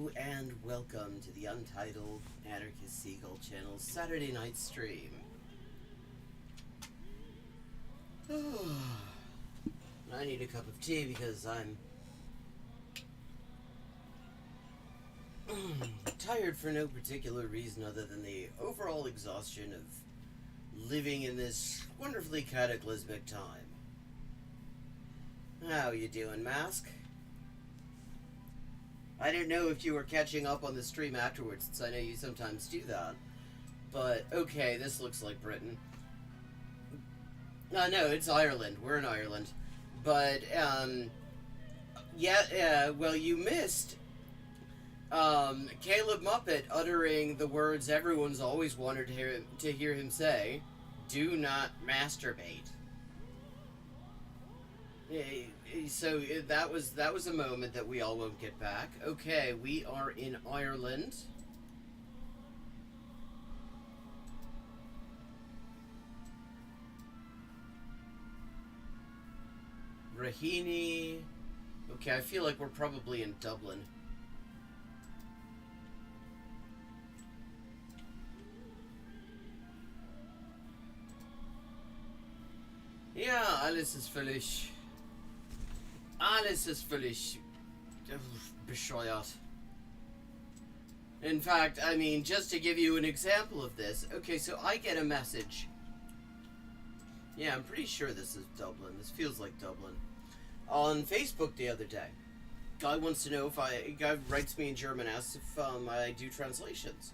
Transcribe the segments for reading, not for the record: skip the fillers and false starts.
Hello and welcome to the Untitled Anarchist Seagull channel's Saturday night stream. I need a cup of tea because I'm tired for no particular reason other than the overall exhaustion of living in this wonderfully cataclysmic time. How you doing, Mask? I didn't know if you were catching up on the stream afterwards, since I know you sometimes do that. But, okay, this looks like Britain. No, it's Ireland. We're in Ireland. But, well, you missed Caleb Muppet uttering the words everyone's always wanted to hear him say, "Do not masturbate." So that was a moment that we all won't get back. Okay, we are in Ireland. Raheny. Okay, I feel like we're probably in Dublin. Ja, alles ist völlig bescheuert. In fact, I mean, just to give you an example of this, okay, so I get a message. Yeah, I'm pretty sure this is Dublin. This feels like Dublin. On Facebook the other day. Guy wants to know guy writes me in German, asks if I do translations.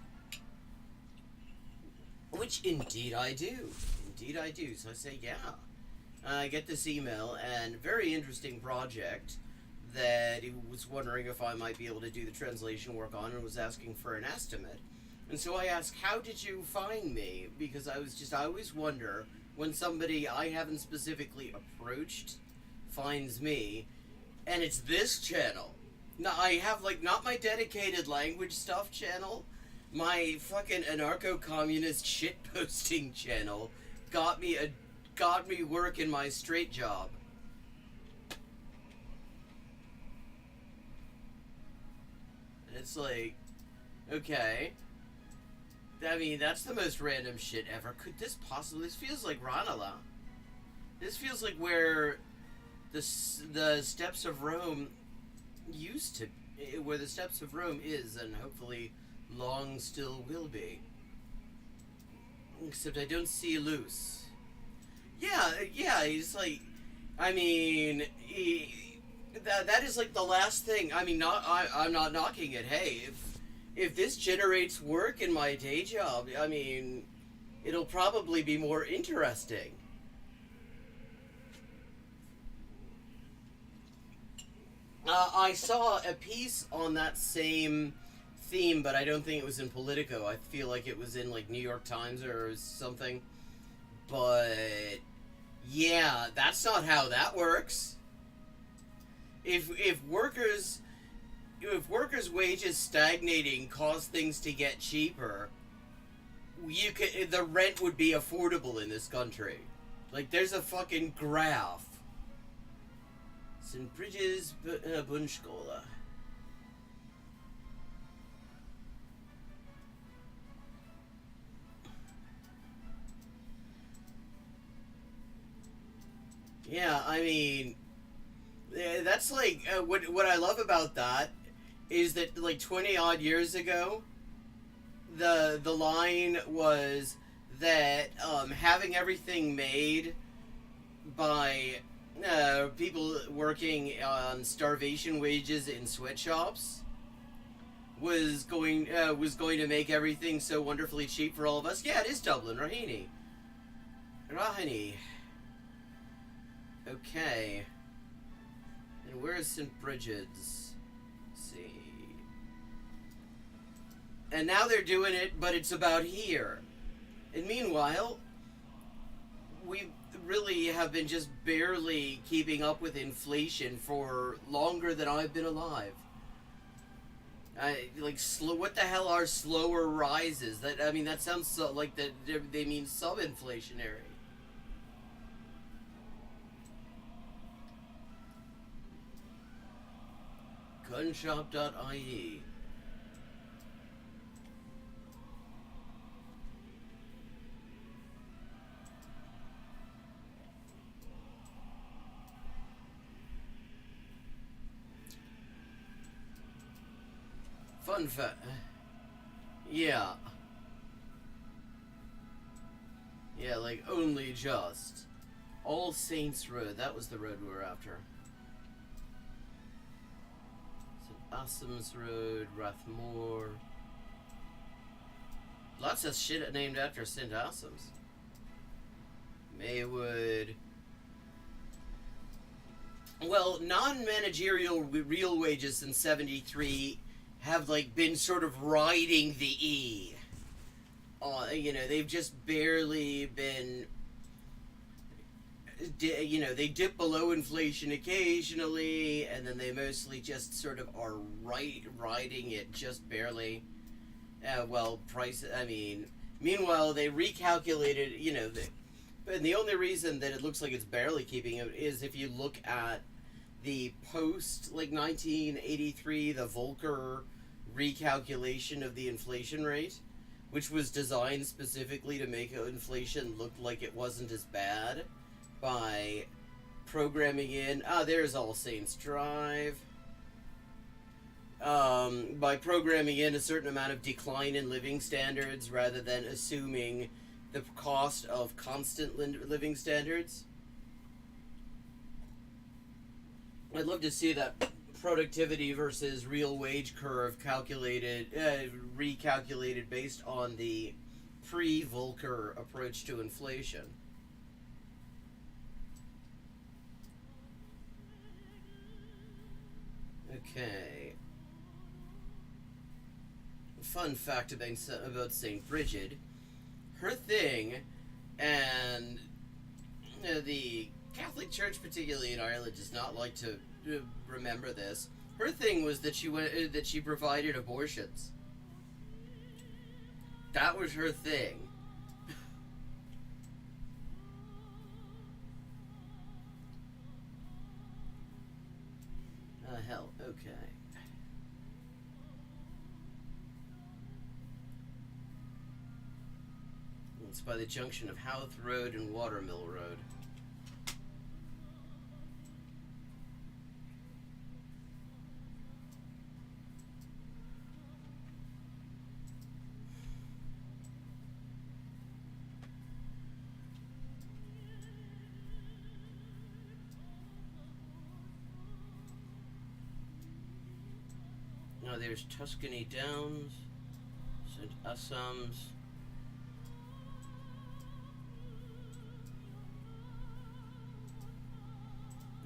Which indeed I do. Indeed I do. So I say, yeah. I get this email, and very interesting project that he was wondering if I might be able to do the translation work on, and was asking for an estimate. And so I asked, how did you find me? Because I always wonder when somebody I haven't specifically approached finds me, and it's this channel. Now, I have, not my dedicated language stuff channel, my fucking anarcho-communist shitposting channel got me work in my straight job. And it's like, okay. I mean, that's the most random shit ever. Could this possibly... This feels like Ranelagh. This feels like where the Steps of Rome used to... Where the Steps of Rome is, and hopefully long still will be. Except I don't see Luce. Yeah, he's like, I mean, that is like the last thing. I mean, I'm not knocking it. Hey, if this generates work in my day job, I mean, it'll probably be more interesting. I saw a piece on that same theme, but I don't think it was in Politico. I feel like it was in, New York Times or something. But yeah, that's not how that works. If workers' wages stagnating cause things to get cheaper, the rent would be affordable in this country. There's a fucking graph. St. Bridges Bunschkola. Yeah, I mean, that's what I love about that is that 20 odd years ago, the line was that having everything made by people working on starvation wages in sweatshops was going to make everything so wonderfully cheap for all of us. Yeah, it is Dublin, Raheny. Okay. And where is St. Bridget's? Let's see. And now they're doing it, but it's about here. And meanwhile, we really have been just barely keeping up with inflation for longer than I've been alive. What the hell are slower rises? That sounds so, like that they mean sub-inflationary. Gunshop.ie. Fun fact. Yeah. Yeah, like, only just. All Saints Road. That was the road we were after. St. Assam's Road, Rathmore. Lots of shit named after St. Assam's. Maywood. Well, non-managerial real wages since 73 have, like, been sort of riding the E. You know, they've just barely been... You know, they dip below inflation occasionally, and then they mostly just sort of are riding it just barely. Meanwhile, they recalculated, you know, and the only reason that it looks like it's barely keeping it is if you look at the post, like, 1983, the Volcker recalculation of the inflation rate, which was designed specifically to make inflation look like it wasn't as bad by programming in, there's All Saints Drive, by programming in a certain amount of decline in living standards rather than assuming the cost of constant living standards. I'd love to see that productivity versus real wage curve recalculated based on the pre-Volcker approach to inflation. Okay. Fun fact about St. Bridget. Her thing, and the Catholic Church, particularly in Ireland, does not like to remember this. Her thing was that she provided abortions. That was her thing. Hell, okay. It's by the junction of Howth Road and Watermill Road. Now there's Tuscany Downs, St. Assam's.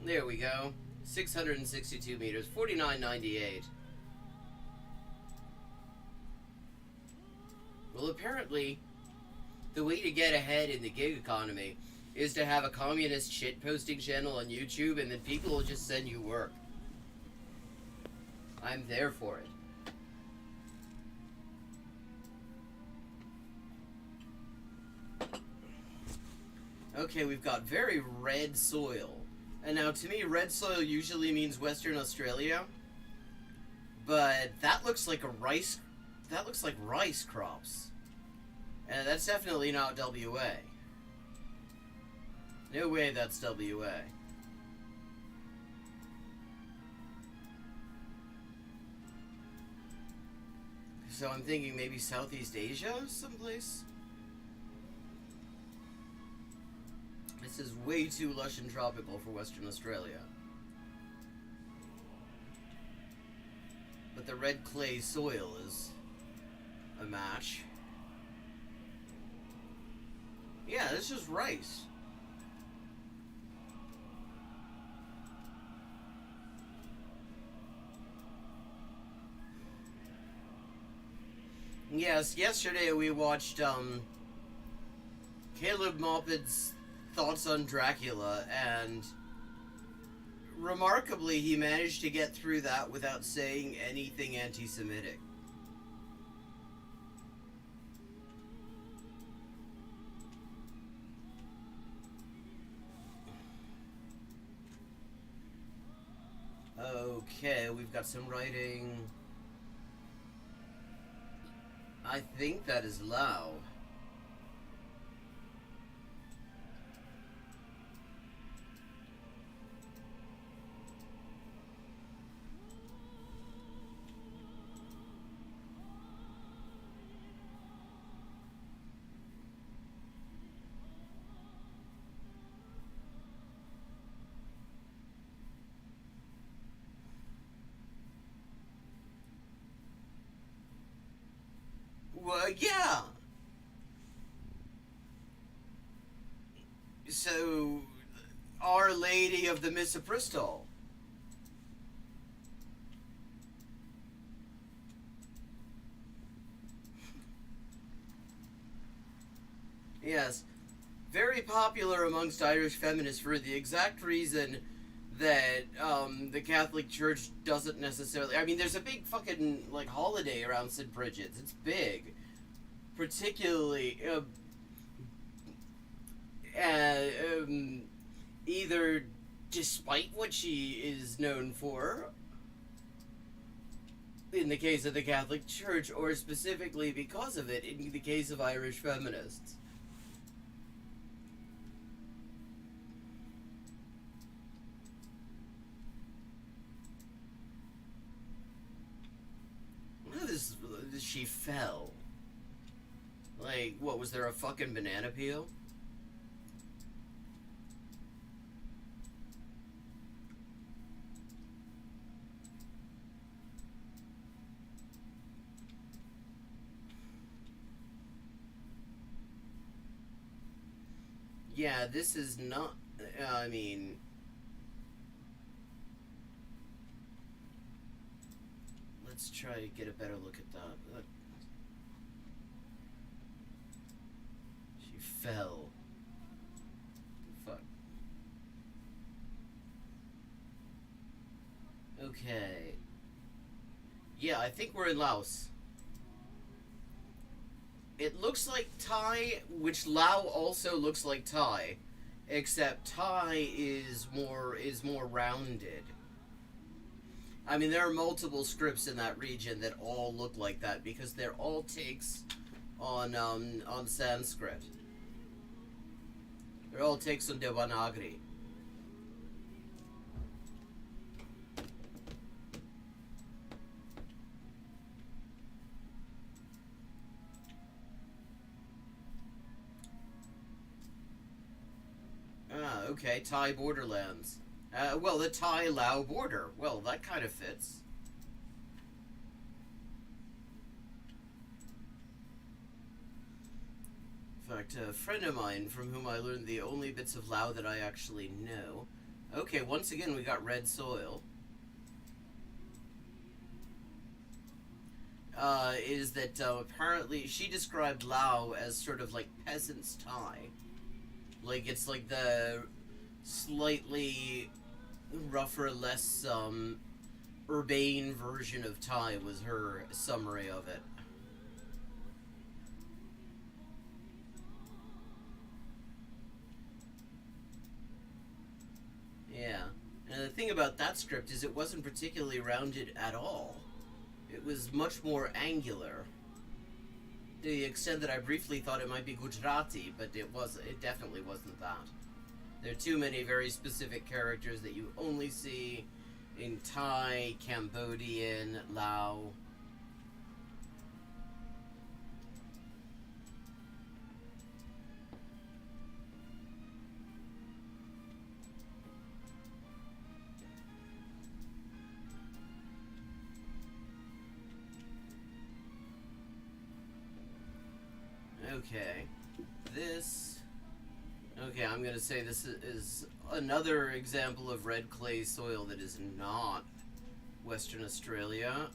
There we go. 662 meters, 49.98. Well, apparently, the way to get ahead in the gig economy is to have a communist shit-posting channel on YouTube, and then people will just send you work. I'm there for it. Okay, we've got very red soil. And now, to me, red soil usually means Western Australia. But that looks like rice crops. And that's definitely not WA. No way that's WA. So I'm thinking maybe Southeast Asia someplace? This is way too lush and tropical for Western Australia. But the red clay soil is a match. Yeah, this is rice. Yes, yesterday we watched Caleb Moppet's Thoughts on Dracula, and remarkably he managed to get through that without saying anything anti-Semitic. Okay, we've got some writing. I think that is Lao. Yeah. So, Our Lady of the Misoprostol. Yes. Very popular amongst Irish feminists for the exact reason that the Catholic Church doesn't necessarily. I mean, there's a big fucking like holiday around St. Bridget's. It's big, particularly uh, um, either despite what she is known for in the case of the Catholic Church, or specifically because of it in the case of Irish feminists. This she fell. Like, what was there a fucking banana peel? Yeah, this is not. I mean, let's try to get a better look at that. She fell. Fuck. Okay. Yeah, I think we're in Laos. It looks like Thai, which Lao also looks like Thai, except Thai is more rounded. I mean, there are multiple scripts in that region that all look like that because they're all takes on Sanskrit. They're all takes on Devanagari. Ah, okay, Thai borderlands. Well, the Thai-Lao border. Well, that kind of fits. In fact, a friend of mine from whom I learned the only bits of Lao that I actually know. Okay, once again, we got red soil. Is that apparently she described Lao as sort of like peasant's Thai. Like, it's like the slightly rougher, less urbane version of Thai was her summary of it. Yeah. And the thing about that script is it wasn't particularly rounded at all. It was much more angular. To the extent that I briefly thought it might be Gujarati, but it definitely wasn't that. There are too many very specific characters that you only see in Thai, Cambodian, Lao. Okay. This. Okay, I'm gonna say this is another example of red clay soil that is not Western Australia.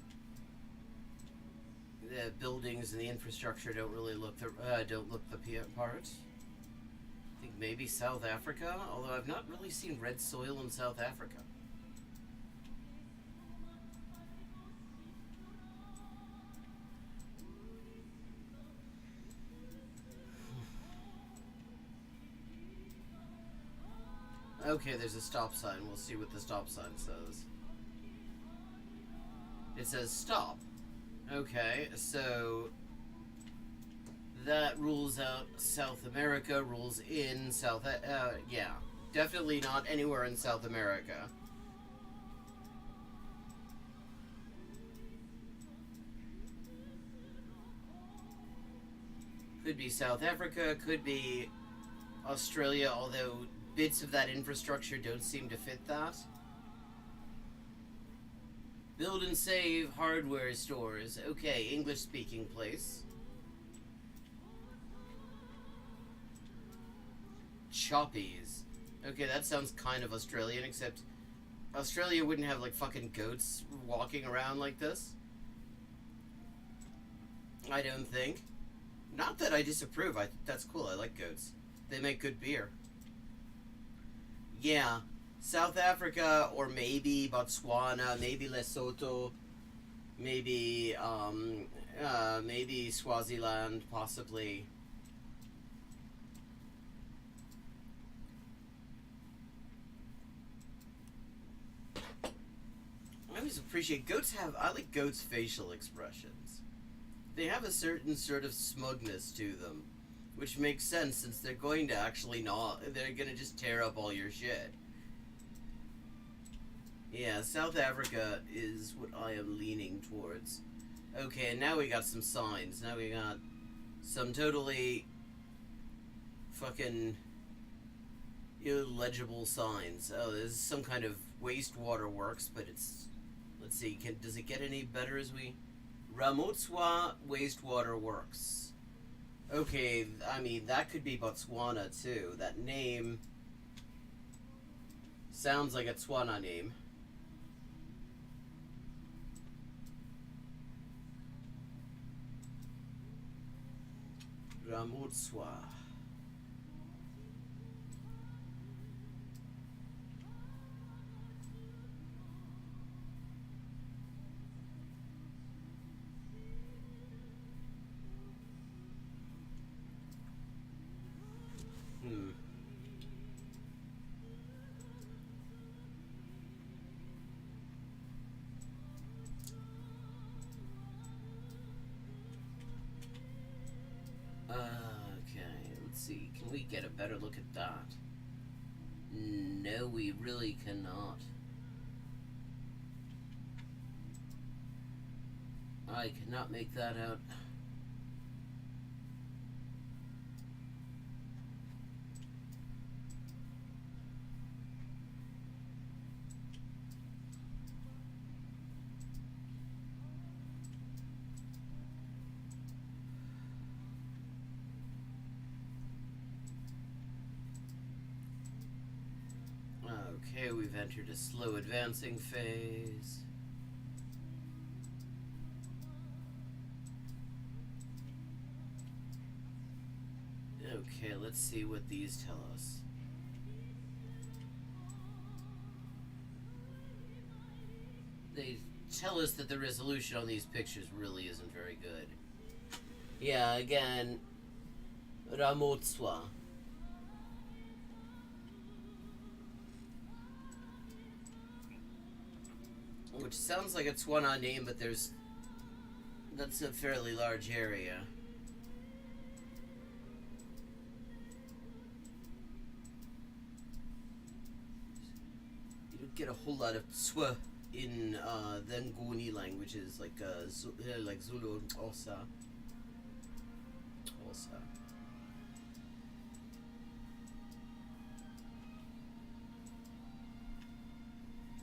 The buildings and the infrastructure don't really look the part. I think maybe South Africa, although I've not really seen red soil in South Africa. Okay, there's a stop sign. We'll see what the stop sign says. It says stop. Okay, so that rules out South America, rules in South... yeah. Definitely not anywhere in South America. Could be South Africa, could be Australia, although bits of that infrastructure don't seem to fit that. Build and save hardware stores. Okay, English speaking place. choppies. Okay, that sounds kind of Australian, except Australia wouldn't have like fucking goats walking around like this. I don't think. Not that I disapprove. That's cool. I like goats. They make good beer. Yeah, South Africa or maybe Botswana, maybe Lesotho, maybe maybe Swaziland, possibly. I always appreciate goats have. I like goats' facial expressions. They have a certain sort of smugness to them, which makes sense since they're going to actually not. They're gonna just tear up all your shit. Yeah, South Africa is what I am leaning towards. Okay, and now we got some signs. Now we got some totally fucking illegible signs. Oh, this is some kind of wastewater works, but it's. Let's see, does it get any better as we. Ramotswa Wastewater Works. Okay, I mean, that could be Botswana too. That name sounds like a Tswana name. Ramotswa. Okay, let's see. Can we get a better look at that? No, we really cannot. I cannot make that out. Okay, we've entered a slow advancing phase. Okay, let's see what these tell us. They tell us that the resolution on these pictures really isn't very good. Yeah, again, Ramotswa. Which sounds like a Tswana name, but that's a fairly large area. You don't get a whole lot of Tswa in the Nguni languages, like Zulu and Xhosa.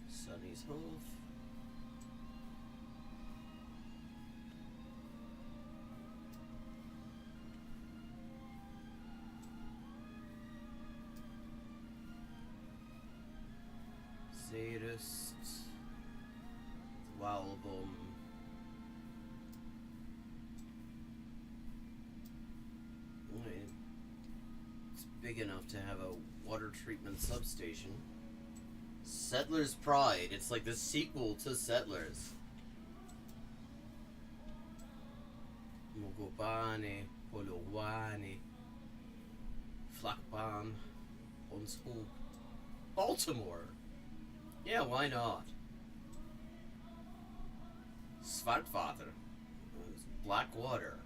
Sunny's Hof. Sadist. Wowlbum. It's big enough to have a water treatment substation. Settler's Pride. It's like the sequel to Settlers. Mogobane, Polowani, Flakbam, Onshoop. Baltimore. Yeah, why not? Svartvater. Black water.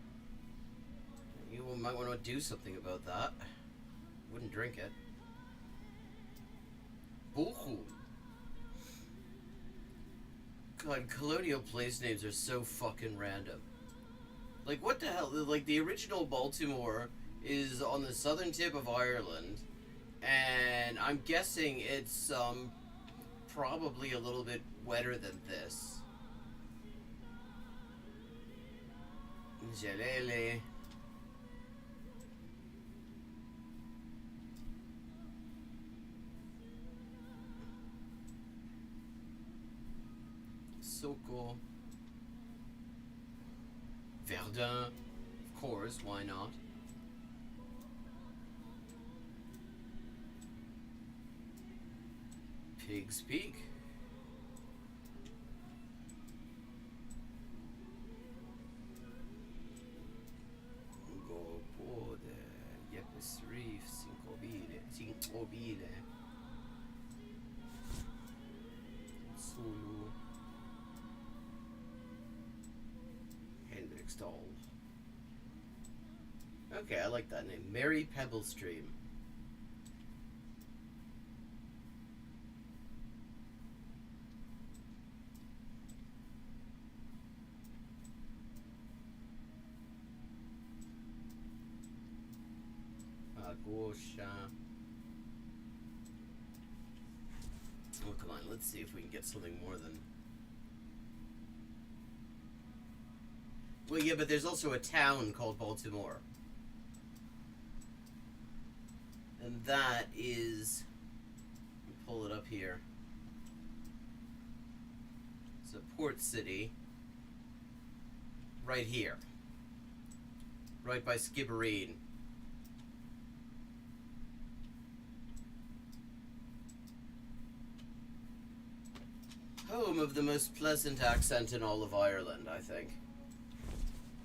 You might want to do something about that. Wouldn't drink it. Bochum. God, colonial place names are so fucking random. Like, what the hell? Like, the original Baltimore is on the southern tip of Ireland, and I'm guessing it's probably a little bit wetter than this. Jalele. Soko. Verdun. Of course, why not? Pig's Peak. Gopode. Yepes Reef. Sincobile. Sulu. Hendriksdal. Okay, I like that name. Mary Pebble Stream. Agosha. Oh, come on. Let's see if we can get something more than... Well, yeah, but there's also a town called Baltimore. And that is... Let me pull it up here. It's a port city. Right here. Right by Skibbereen. Home of the most pleasant accent in all of Ireland, I think.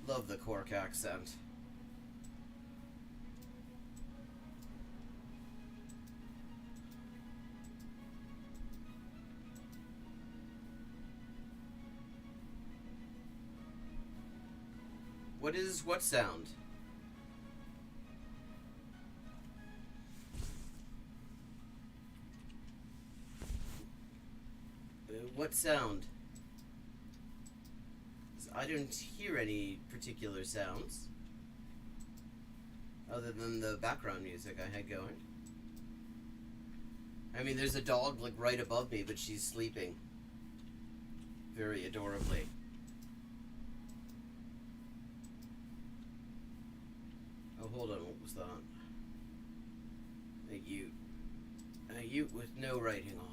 Love the Cork accent. What sound? What sound? I don't hear any particular sounds other than the background music I had going. I mean, there's a dog like right above me, but she's sleeping very adorably. Oh, hold on, what was that? A ute. A ute with no writing on.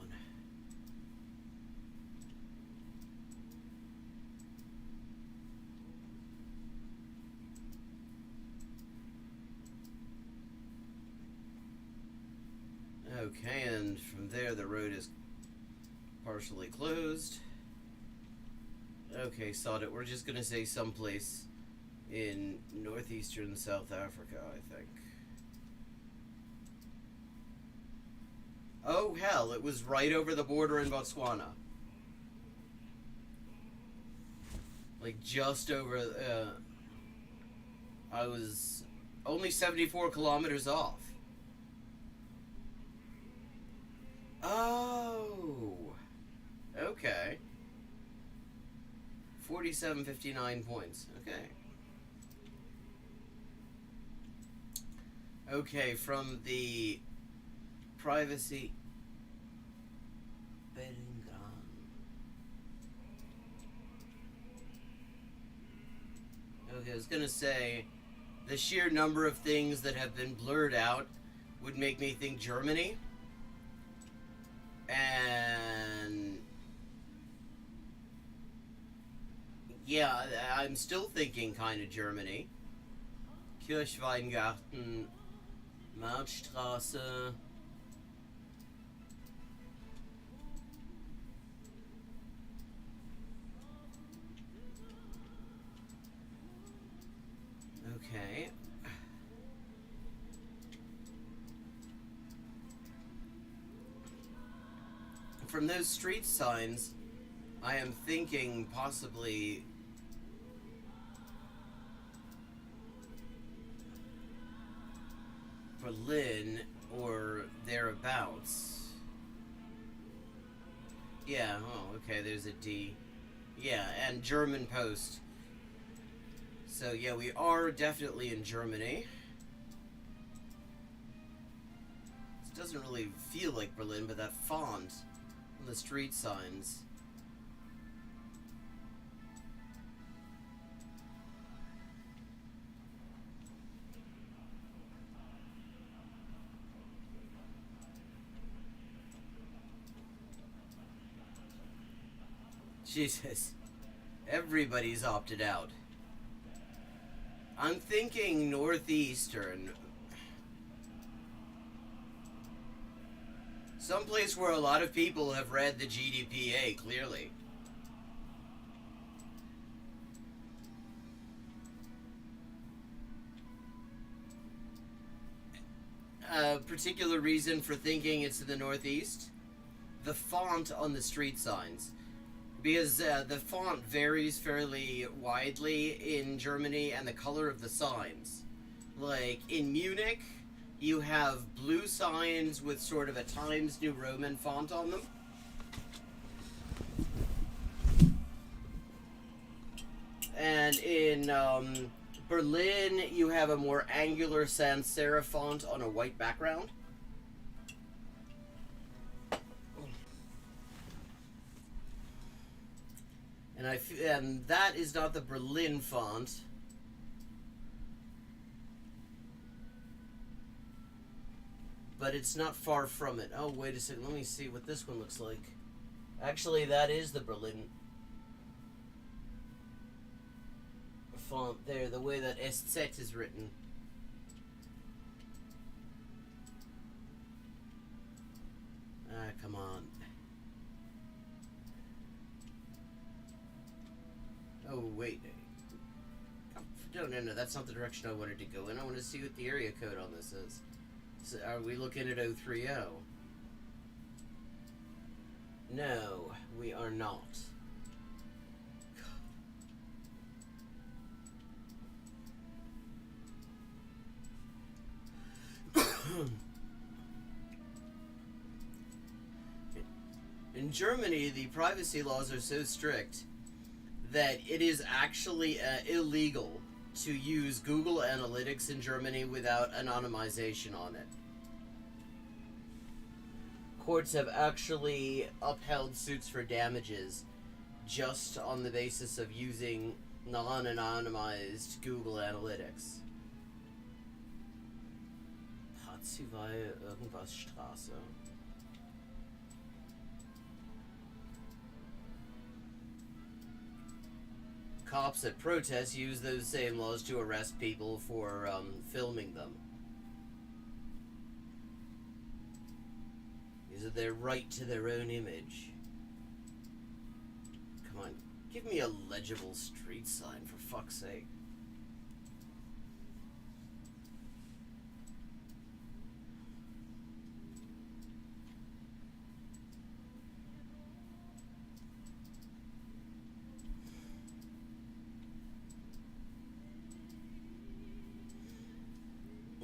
Okay, and from there the road is partially closed. Okay, sod it. We're just gonna say someplace in northeastern South Africa, I think. Oh hell, it was right over the border in Botswana. Like just over, I was only 74 kilometers off. Oh, okay. 47.59 points. Okay. Okay, from the privacy. Okay, I was gonna say the sheer number of things that have been blurred out would make me think Germany. And yeah, I'm still thinking kind of Germany. Kirchweingarten, Marktstraße. Okay. From those street signs, I am thinking possibly Berlin or thereabouts. Yeah, oh, okay, there's a D. Yeah, and German Post. So, yeah, we are definitely in Germany. This doesn't really feel like Berlin, but that font on the street signs. Jesus. Everybody's opted out. I'm thinking northeastern. Someplace where a lot of people have read the GDPA, clearly. A particular reason for thinking it's in the northeast? The font on the street signs. Because the font varies fairly widely in Germany, and the color of the signs. Like, in Munich, you have blue signs with sort of a Times New Roman font on them. And in Berlin, you have a more angular sans serif font on a white background. And that is not the Berlin font. But it's not far from it. Oh, wait a second. Let me see what this one looks like. Actually, that is the Berlin font there, the way that SZ is written. Ah, come on. Oh, wait. No, that's not the direction I wanted to go in. I want to see what the area code on this is. So are we looking at 030? No, we are not. In Germany, the privacy laws are so strict that it is actually illegal to use Google Analytics in Germany without anonymization on it. Courts have actually upheld suits for damages just on the basis of using non-anonymized Google Analytics. Parzival irgendwas Straße. Cops at protests use those same laws to arrest people for filming them. These are their right to their own image. Come on, give me a legible street sign, for fuck's sake.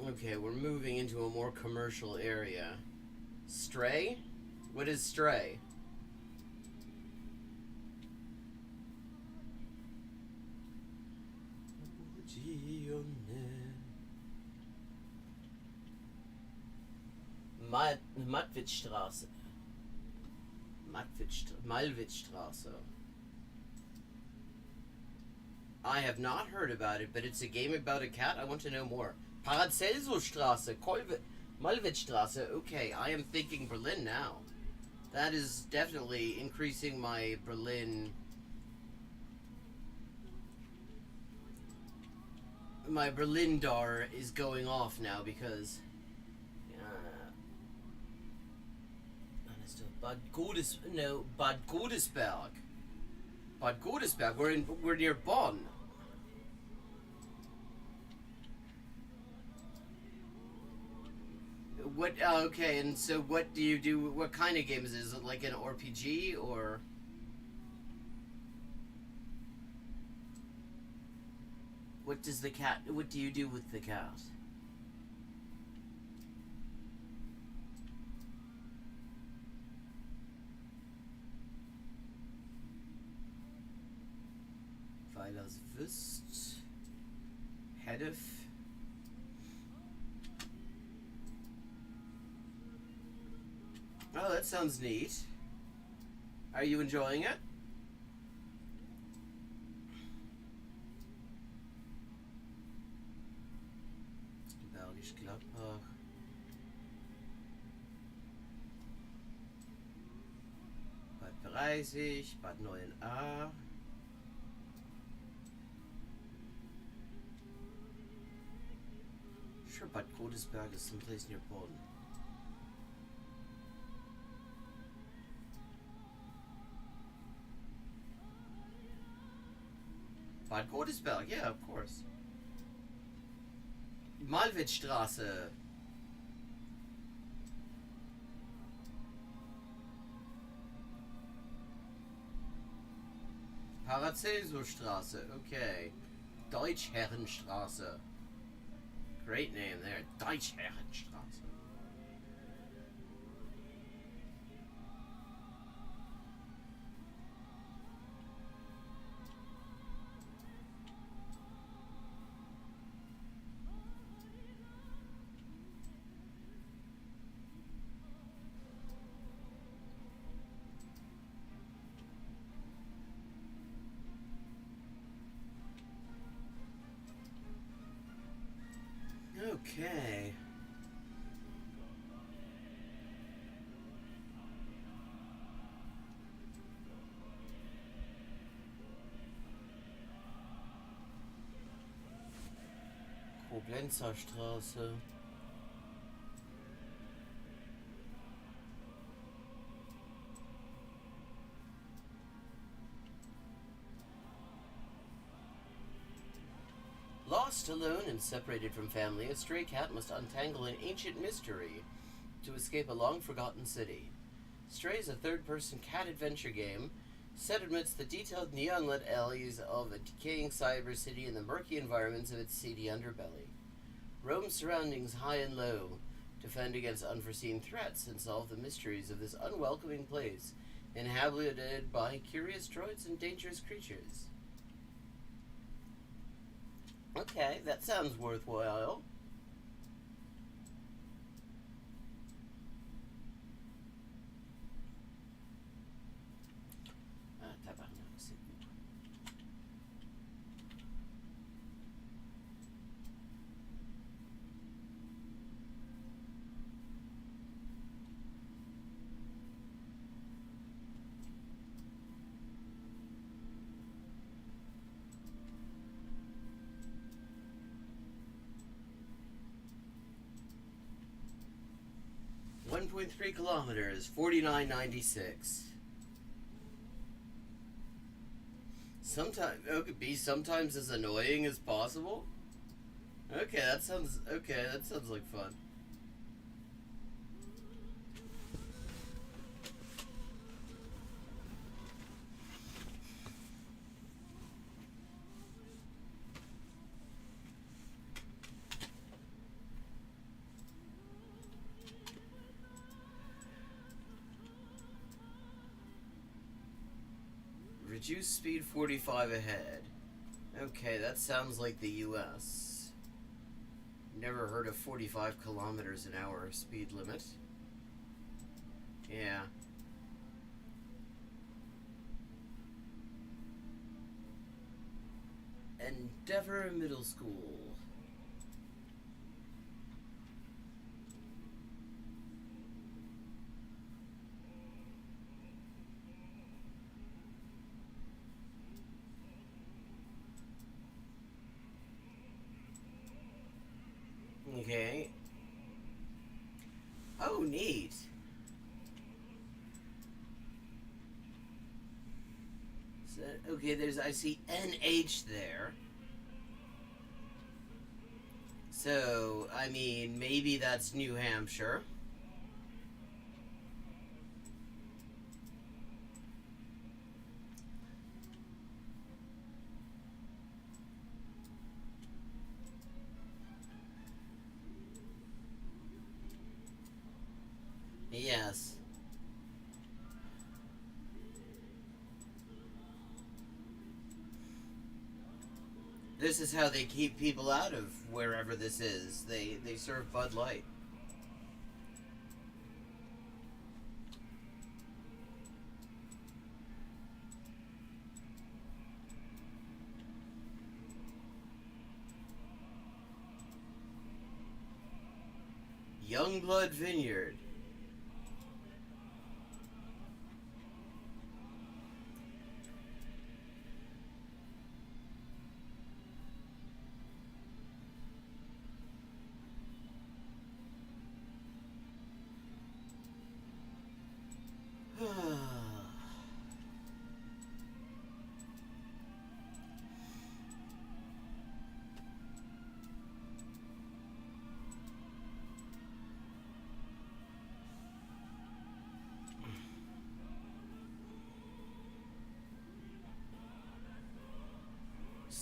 Okay, we're moving into a more commercial area. Stray? What is Stray? Malwitzstraße. Malwitzstraße. I have not heard about it, but it's a game about a cat. I want to know more. Paracelsusstraße, Malwitzstraße. Okay, I am thinking Berlin now. That is definitely increasing my Berlin. My Berlindar is going off now because. Bad Godesberg. Bad Godesberg. We're near Bonn. What? Okay, and so what do you do? What kind of game is it? Is it like an RPG or? What does the cat? What do you do with the cat? Weil das wisst. Hedef. Oh, that sounds neat. Are you enjoying it? Bergisch Gladbach. Bad 30, Bad 9a. Sure, Bad Godesberg is someplace near Bonn. Bad Godesberg, yeah, of course. Malwitzstraße. Paracelsusstraße, okay. Deutschherrenstraße. Great name there, Deutschherrenstraße. Okay. Koblenzer Straße. Lost, alone, and separated from family, a stray cat must untangle an ancient mystery to escape a long-forgotten city. Stray is a third-person cat adventure game set amidst the detailed neon-lit alleys of a decaying cyber city and the murky environments of its seedy underbelly. Roam surroundings high and low, defend against unforeseen threats, and solve the mysteries of this unwelcoming place, inhabited by curious droids and dangerous creatures. Okay, that sounds worthwhile. Tabarnak, c'est good. .3 kilometers, 49.96. Sometimes it could be sometimes as annoying as possible. Okay, that sounds like fun. Reduce speed 45 ahead. Okay, that sounds like the US. Never heard of 45 kilometers an hour speed limit. Yeah. Endeavor Middle School. Okay. Oh, neat. So, okay, I see NH there. So, I mean, maybe that's New Hampshire. Yes. This is how they keep people out of wherever this is. They serve Bud Light. Youngblood Vineyard.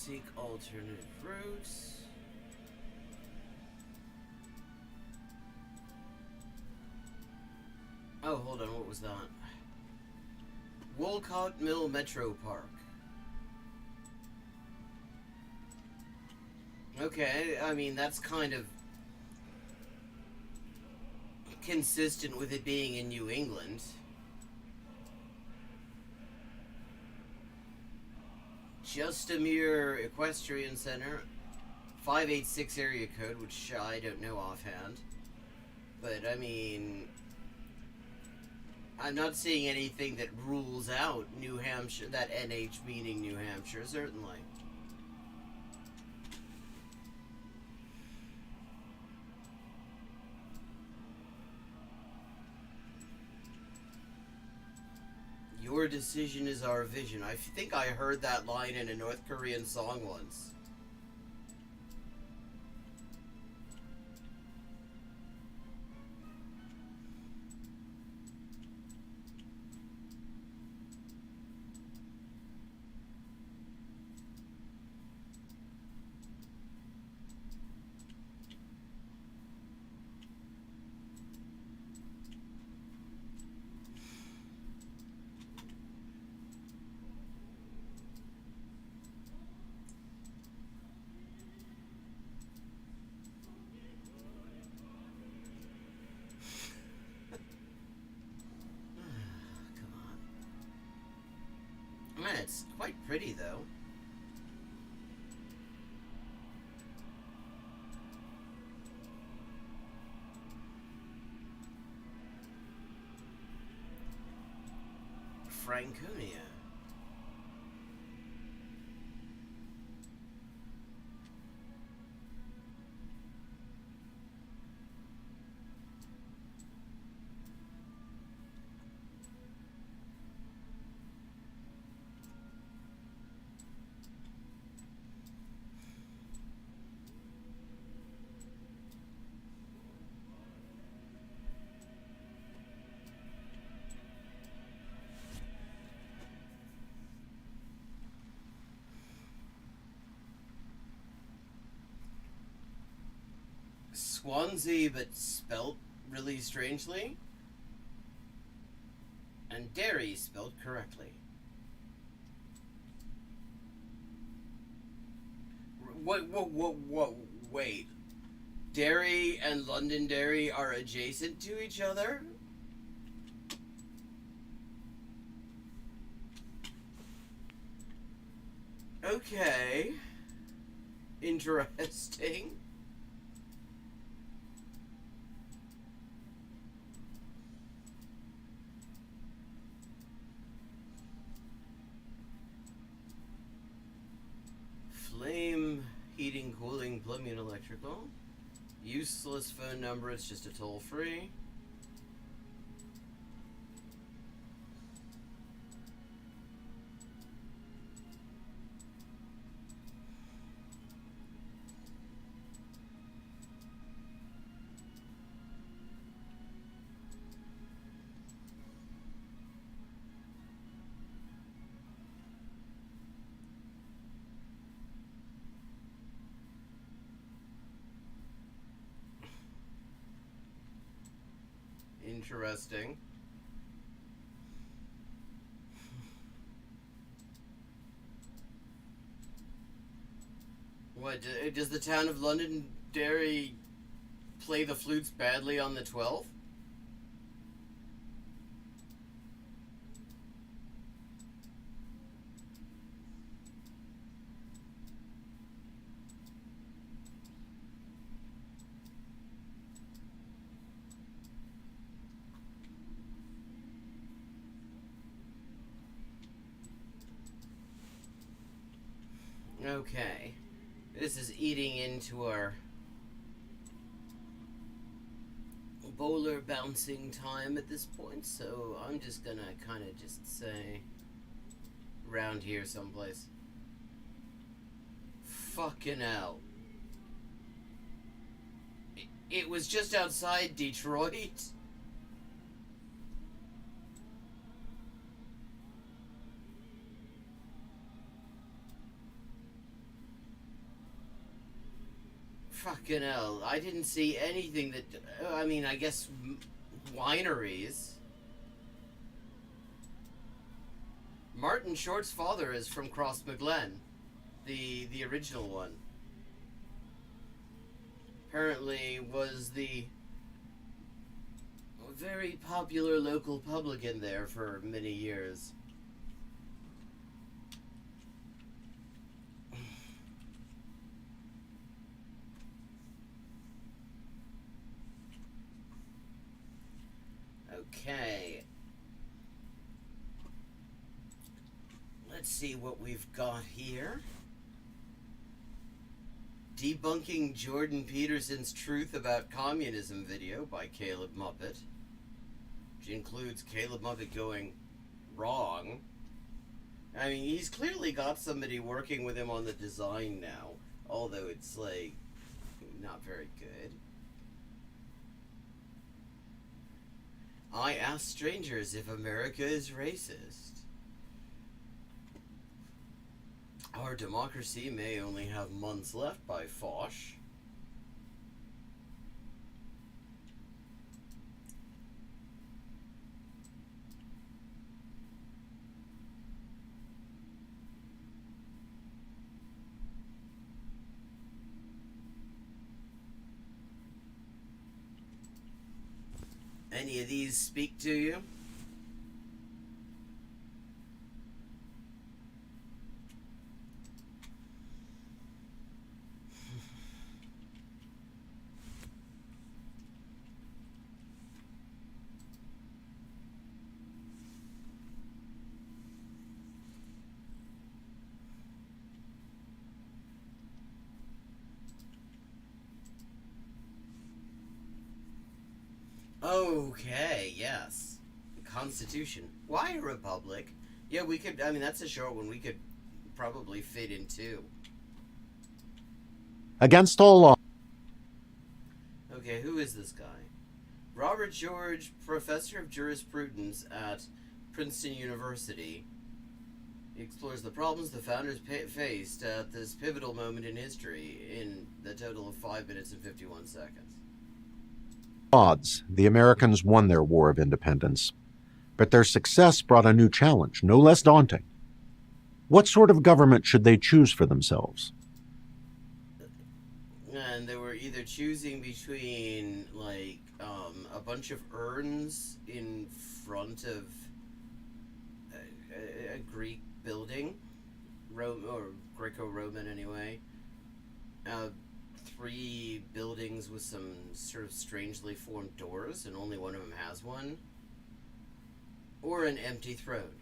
Seek alternate routes. Oh, hold on, what was that? Wolcott Mill Metro Park. Okay, I mean, that's kind of consistent with it being in New England. Justamere Equestrian Center, 586 area code, which I don't know offhand. But, I mean, I'm not seeing anything that rules out New Hampshire, that NH meaning New Hampshire, certainly. Your decision is our vision. I think I heard that line in a North Korean song once. It's quite pretty, though. Franconia. Swansea, but spelt really strangely. And Derry spelled correctly. What, wait. Derry and Londonderry are adjacent to each other? Okay. Interesting. Flame, heating, cooling, plumbing, and electrical. Useless phone number, it's just a toll free. Interesting. What, does the town of Londonderry play the flutes badly on the 12th? Okay. This is eating into our bowler bouncing time at this point, so I'm just gonna kind of just say around here someplace. Fucking hell. It was just outside Detroit. Fucking hell. I didn't see anything that... I mean, I guess wineries. Martin Short's father is from Crossmaglen. The original one. Apparently was the very popular local publican there for many years. Okay. Let's see what we've got here. Debunking Jordan Peterson's Truth About Communism video by Caleb Muppet, which includes Caleb Muppet going wrong. I mean, he's clearly got somebody working with him on the design now, although it's, like, not very good. I ask strangers if America is racist. Our democracy may only have months left by Foch. Any of these speak to you? Okay, yes. The Constitution. Why a republic? Yeah, we could, I mean, that's a short one we could probably fit in too. Against all law. Okay, who is this guy? Robert George, professor of jurisprudence at Princeton University. He explores the problems the founders faced at this pivotal moment in history in the total of 5 minutes and 51 seconds. Odds, the Americans won their War of Independence, but their success brought a new challenge, no less daunting. What sort of government should they choose for themselves? And they were either choosing between, like, a bunch of urns in front of a Greek building, or Greco-Roman anyway, 3 buildings with some sort of strangely formed doors, and only one of them has one, or an empty throne.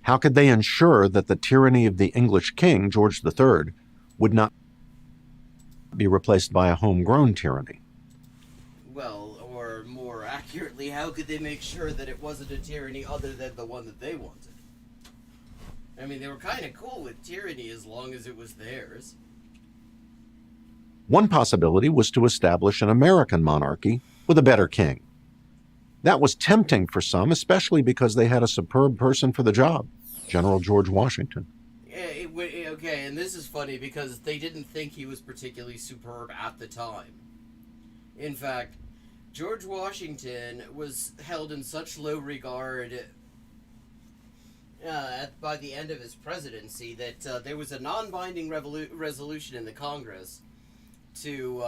How could they ensure that the tyranny of the English king, George III, would not be replaced by a homegrown tyranny? Well, or more accurately, how could they make sure that it wasn't a tyranny other than the one that they wanted? I mean, they were kind of cool with tyranny as long as it was theirs. One possibility was to establish an American monarchy with a better king. That was tempting for some, especially because they had a superb person for the job, General George Washington. Okay, and this is funny because they didn't think he was particularly superb at the time. In fact, George Washington was held in such low regard by the end of his presidency that there was a non-binding resolution in the Congress to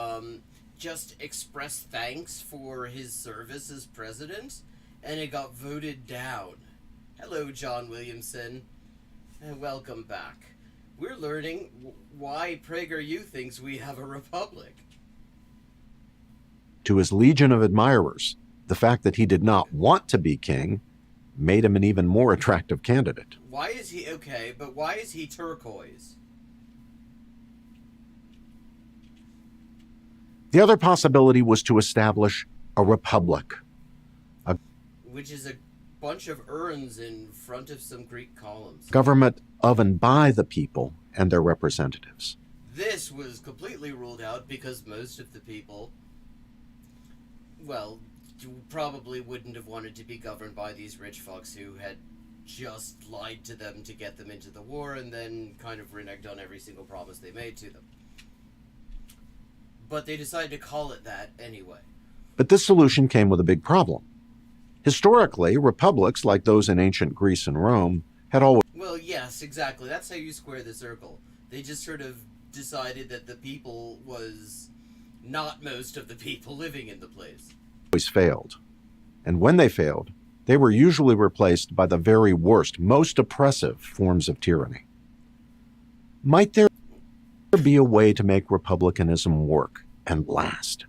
just express thanks for his service as president, and it got voted down. Hello, John Williamson, and welcome back. We're learning why PragerU thinks we have a republic. To his legion of admirers, the fact that he did not want to be king made him an even more attractive candidate. Why is he, okay, but why is he turquoise? The other possibility was to establish a republic. Which is a bunch of urns in front of some Greek columns. Government of and by the people and their representatives. This was completely ruled out because most of the people, well, probably wouldn't have wanted to be governed by these rich fucks who had just lied to them to get them into the war and then kind of reneged on every single promise they made to them. but they decided to call it that anyway. But this solution came with a big problem. Historically, republics like those in ancient Greece and Rome had always Well, yes, exactly. That's how you square the circle. They just sort of decided that the people was not most of the people living in the place. failed. And when they failed, they were usually replaced by the very worst, most oppressive forms of tyranny. Might there be a way to make republicanism work and last?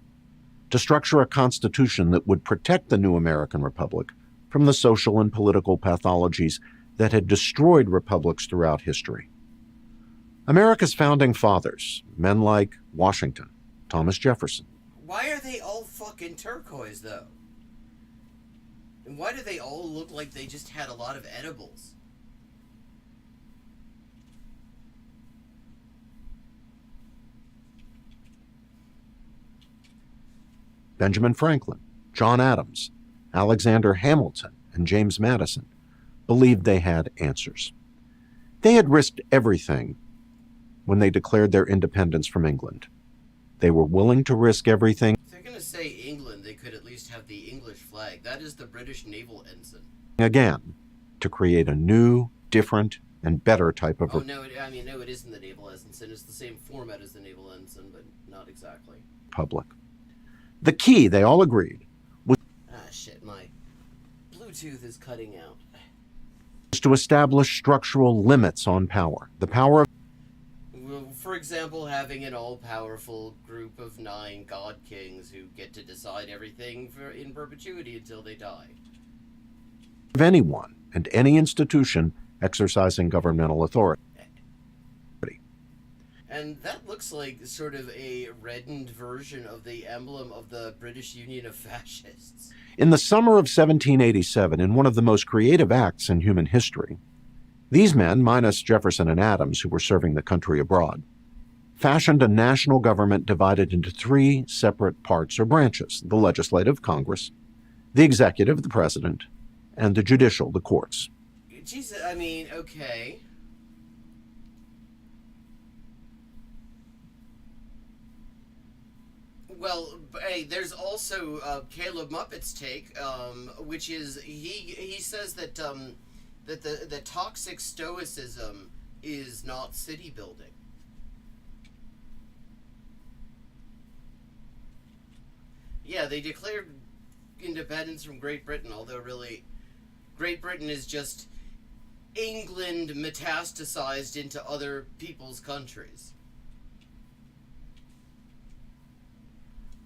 To structure a constitution that would protect the new American Republic from the social and political pathologies that had destroyed republics throughout history? America's founding fathers, men like Washington, Thomas Jefferson. Why are they all fucking turquoise, though? And why do they all look like they just had a lot of edibles? Benjamin Franklin, John Adams, Alexander Hamilton, and James Madison believed they had answers. They had risked everything when they declared their independence from England. They were willing to risk everything. If they're going to say England, they could at least have the English flag. That is the British naval ensign. Again, to create a new, different, and better type of no, it isn't the naval ensign. It's the same format as the naval ensign, but not exactly. republic. The key, they all agreed, was Shit, my Bluetooth is cutting out. to establish structural limits on power. The power of Well, for example, having an all-powerful group of 9 god kings who get to decide everything in perpetuity until they die. anyone and any institution exercising governmental authority. And that looks like sort of a reddened version of the emblem of the British Union of Fascists. In the summer of 1787, in one of the most creative acts in human history, these men, minus Jefferson and Adams, who were serving the country abroad, fashioned a national government divided into 3 separate parts or branches: the legislative, Congress; the executive, the president; and the judicial, the courts. Jesus, okay. Well, hey, there's also Caleb Muppet's take, which is he says that that the toxic stoicism is not city building. Yeah, they declared independence from Great Britain, although really Great Britain is just England metastasized into other people's countries.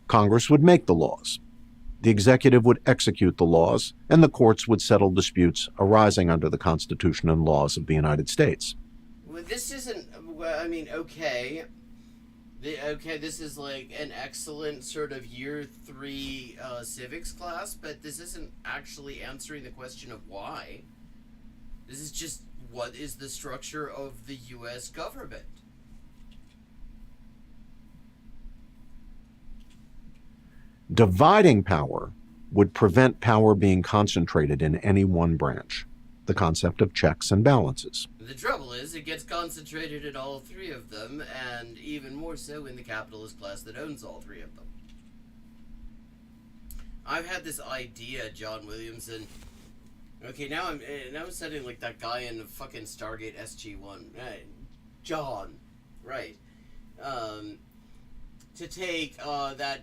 Congress would make the laws. The executive would execute the laws, and the courts would settle disputes arising under the Constitution and laws of the United States. Well, this isn't, okay. This is like an excellent sort of year 3 civics class, but this isn't actually answering the question of why. This is just, what is the structure of the U.S. government? Dividing power would prevent power being concentrated in any one branch, the concept of checks and balances. The trouble is, it gets concentrated in all 3 of them, and even more so in the capitalist class that owns all 3 of them. I've had this idea, John Williamson. Okay, now I'm sounding like that guy in fucking Stargate SG-1. John, right? To take that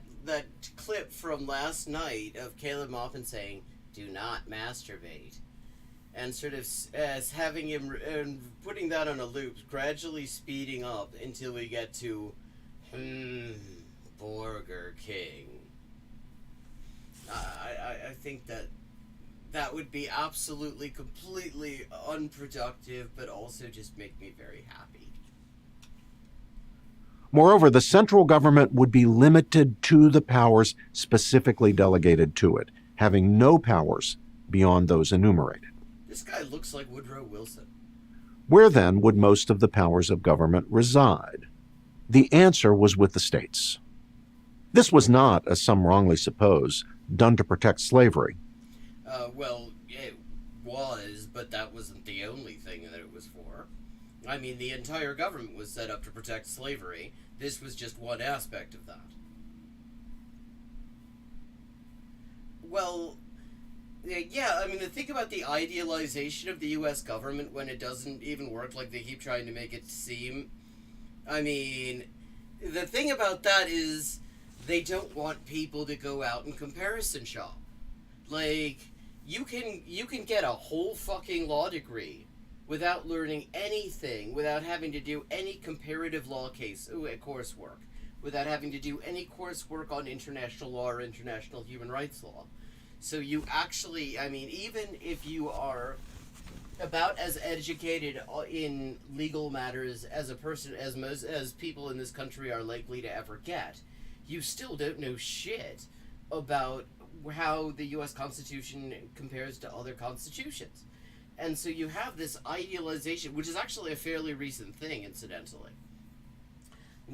clip from last night of Caleb Maupin saying, "Do not masturbate," and sort of as having him putting that on a loop, gradually speeding up until we get to Burger King. I think that would be absolutely, completely unproductive, but also just make me very happy. Moreover, the central government would be limited to the powers specifically delegated to it, having no powers beyond those enumerated. This guy looks like Woodrow Wilson. Where then would most of the powers of government reside? The answer was with the states. This was not, as some wrongly suppose, done to protect slavery. It was, but that wasn't the only thing that it was for. The entire government was set up to protect slavery. This was just one aspect of that. well, yeah, I mean, think about the idealization of the U.S. government when it doesn't even work like they keep trying to make it seem. I mean, the thing about that is they don't want people to go out and comparison shop. Like, you can get a whole fucking law degree without learning anything, without having to do any comparative law coursework, without having to do any coursework on international law or international human rights law. So you actually, I mean, even if you are about as educated in legal matters as a person as people in this country are likely to ever get, you still don't know shit about how the U.S. Constitution compares to other constitutions. And so you have this idealization, which is actually a fairly recent thing, incidentally.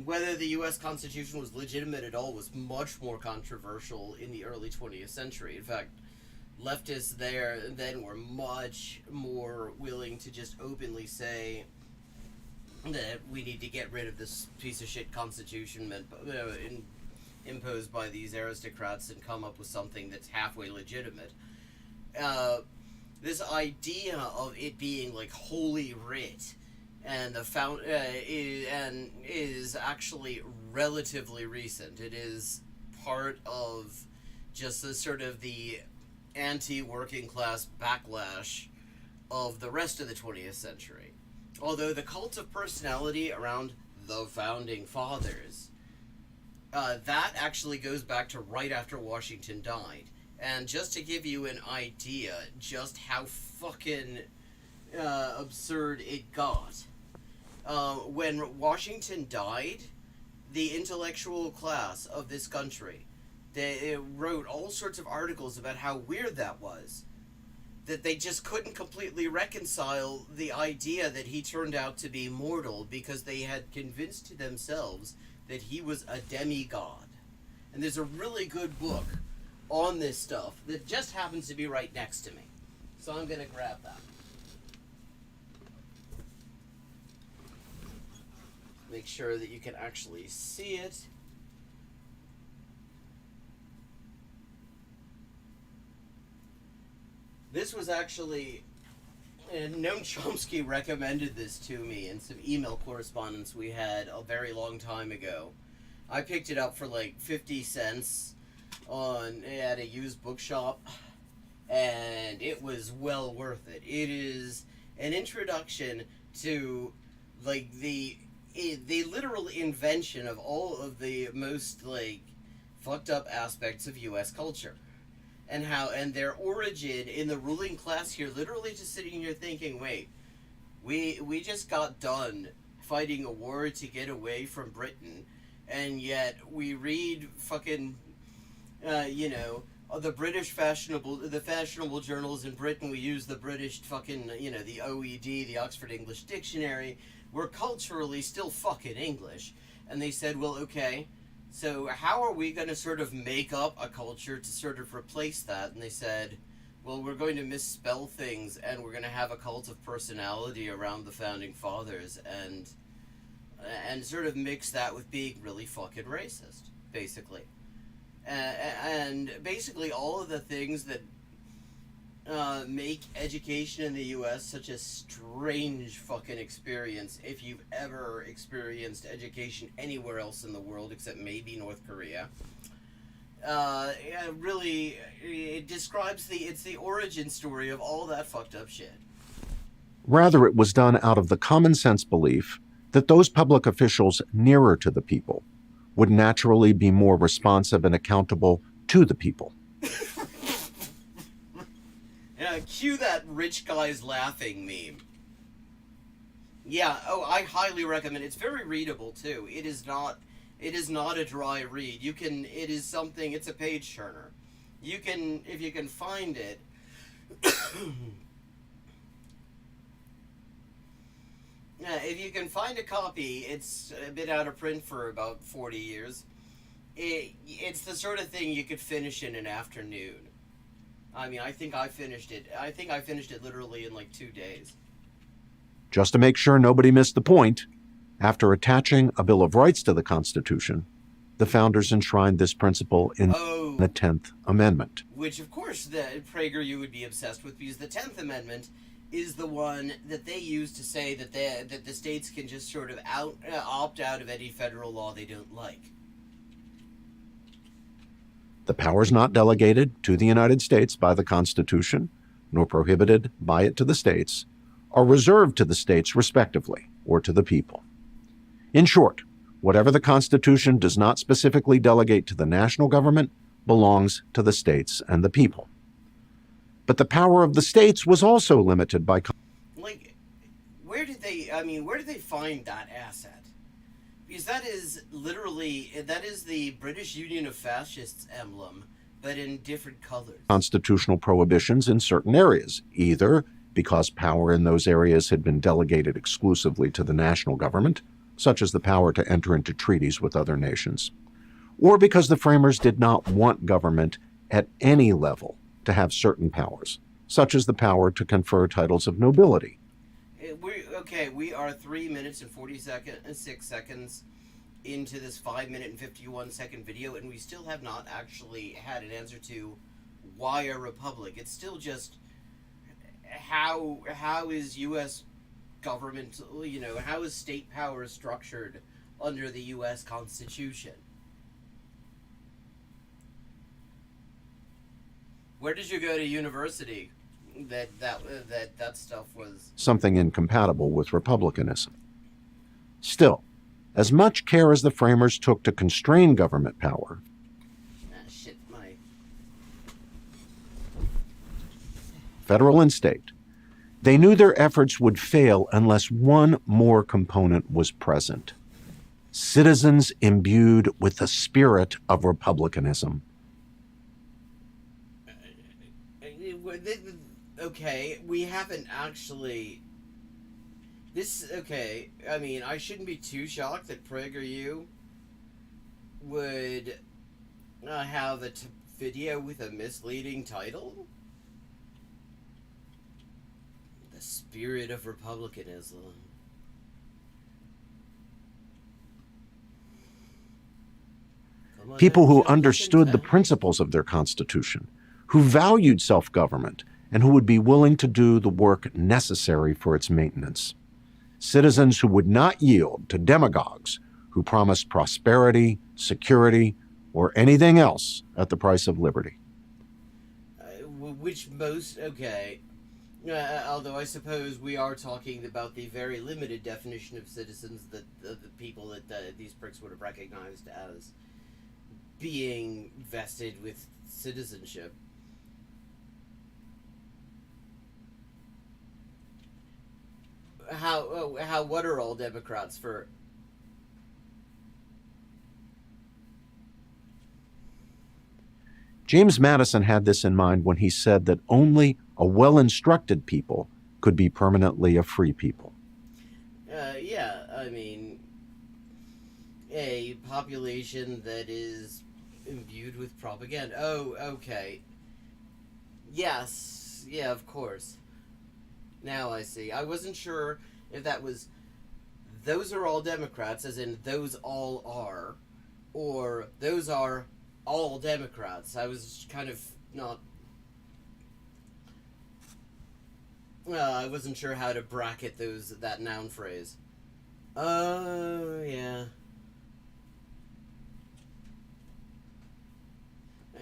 Whether the U.S. Constitution was legitimate at all was much more controversial in the early 20th century. In fact, leftists there then were much more willing to just openly say that we need to get rid of this piece of shit constitution imposed by these aristocrats and come up with something that's halfway legitimate. This idea of it being like holy writ and is actually relatively recent. It is part of just the sort of the anti-working class backlash of the rest of the 20th century. Although the cult of personality around the Founding Fathers, that actually goes back to right after Washington died. And just to give you an idea just how fucking absurd it got, when Washington died, the intellectual class of this country, they wrote all sorts of articles about how weird that was. That they just couldn't completely reconcile the idea that he turned out to be mortal because they had convinced themselves that he was a demigod. And there's a really good book on this stuff that just happens to be right next to me. So I'm going to grab that. Make sure that you can actually see it. This was actually, Noam Chomsky recommended this to me in some email correspondence we had a very long time ago. I picked it up for like 50 cents at a used bookshop, and it was well worth it. It is an introduction to like the literal invention of all of the most like fucked up aspects of U.S. culture. And their origin in the ruling class here, literally just sitting here thinking, wait, we just got done fighting a war to get away from Britain, and yet we read fucking, the fashionable journals in Britain, we use the British fucking, the OED, the Oxford English Dictionary, we're culturally still fucking English. And they said, well, okay, so how are we going to sort of make up a culture to sort of replace that? And they said, well, we're going to misspell things, and we're going to have a cult of personality around the Founding Fathers, and sort of mix that with being really fucking racist, basically. And basically all of the things that make education in the U.S. such a strange fucking experience if you've ever experienced education anywhere else in the world except maybe North Korea. Really, it describes it's the origin story of all that fucked up shit. Rather, it was done out of the common sense belief that those public officials nearer to the people would naturally be more responsive and accountable to the people. Cue that rich guys laughing meme. Yeah, I highly recommend it. It's very readable too. It is not a dry read. It's a page turner. If you can find it, if you can find a copy, it's been out of print for about 40 years. It's the sort of thing you could finish in an afternoon. I mean, I think I finished it literally in like 2 days. Just to make sure nobody missed the point, after attaching a Bill of Rights to the Constitution, the founders enshrined this principle in the 10th Amendment. Which, of course, the PragerU would be obsessed with, because the 10th Amendment is the one that they use to say that the states can just sort of opt out of any federal law they don't like. The powers not delegated to the United States by the Constitution, nor prohibited by it to the states, are reserved to the states respectively, or to the people. In short, whatever the Constitution does not specifically delegate to the national government belongs to the states and the people. But the power of the states was also limited by... Like, where did they find that asset? Because that is the British Union of Fascists emblem, but in different colors. Constitutional prohibitions in certain areas, either because power in those areas had been delegated exclusively to the national government, such as the power to enter into treaties with other nations, or because the framers did not want government at any level to have certain powers, such as the power to confer titles of nobility. We are 3 minutes and 6 seconds into this 5 minute and 51 second video, and we still have not actually had an answer to why a republic. It's still just how is U.S. government, how is state power structured under the U.S. Constitution? Where did you go to university? That stuff was something incompatible with republicanism. Still, as much care as the framers took to constrain government power, federal and state, they knew their efforts would fail unless one more component was present: citizens imbued with the spirit of republicanism. Okay, we haven't actually... I shouldn't be too shocked that PragerU would have a video with a misleading title. The spirit of republicanism. People who understood the principles of their Constitution, who valued self-government, and who would be willing to do the work necessary for its maintenance. Citizens who would not yield to demagogues who promised prosperity, security, or anything else at the price of liberty. Although I suppose we are talking about the very limited definition of citizens that the people that these pricks would have recognized as being vested with citizenship. What are all Democrats for? James Madison had this in mind when he said that only a well-instructed people could be permanently a free people. A population that is imbued with propaganda. Oh, okay. Yes. Yeah, of course. Now I see. I wasn't sure if that was those are all Democrats, as in those all are, or those are all Democrats. I was kind of not... I wasn't sure how to bracket that noun phrase. Oh, yeah.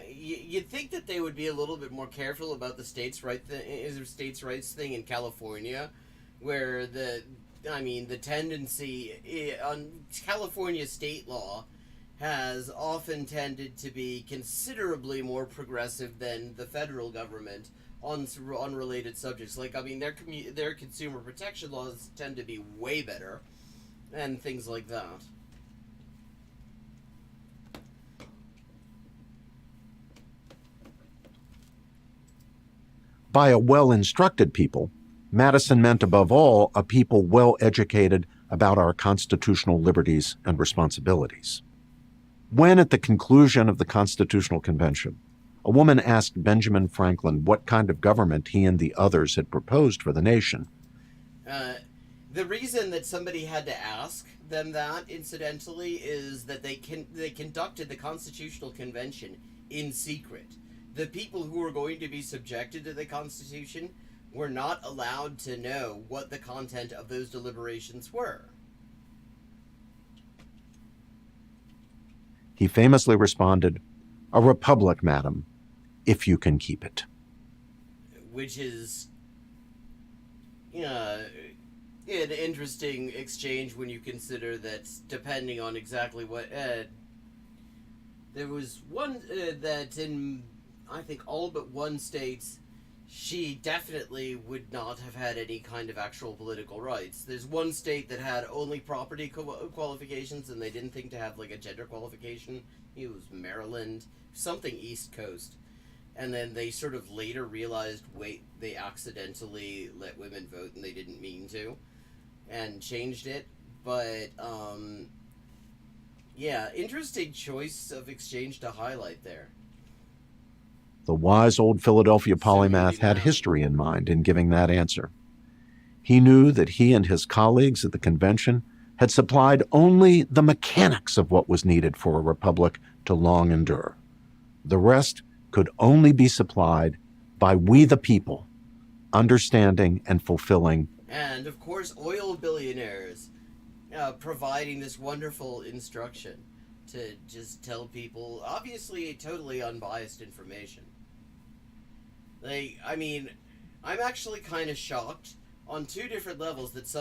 You'd think that they would be a little bit more careful about the states' rights thing in California, where the tendency on California state law has often tended to be considerably more progressive than the federal government on related subjects. Their consumer protection laws tend to be way better, and things like that. By a well-instructed people, Madison meant above all a people well-educated about our constitutional liberties and responsibilities. When, at the conclusion of the Constitutional Convention, a woman asked Benjamin Franklin what kind of government he and the others had proposed for the nation, The reason that somebody had to ask them that, incidentally, is that they conducted the Constitutional Convention in secret. The people who were going to be subjected to the Constitution were not allowed to know what the content of those deliberations were. He famously responded, "A republic, madam, if you can keep it." Which is an interesting exchange when you consider that, depending on exactly what... there was one that in, I think, all but one states, she definitely would not have had any kind of actual political rights. There's one state that had only property qualifications, and they didn't think to have, like, a gender qualification. It was Maryland, something East Coast. And then they sort of later realized, wait, they accidentally let women vote and they didn't mean to, and changed it. But, yeah, interesting choice of exchange to highlight there. The wise old Philadelphia polymath had history in mind in giving that answer. He knew that he and his colleagues at the convention had supplied only the mechanics of what was needed for a republic to long endure. The rest could only be supplied by we the people, understanding and fulfilling. And, of course, oil billionaires providing this wonderful instruction to just tell people, obviously, totally unbiased information. Like, I mean, I'm actually kind of shocked on two different levels that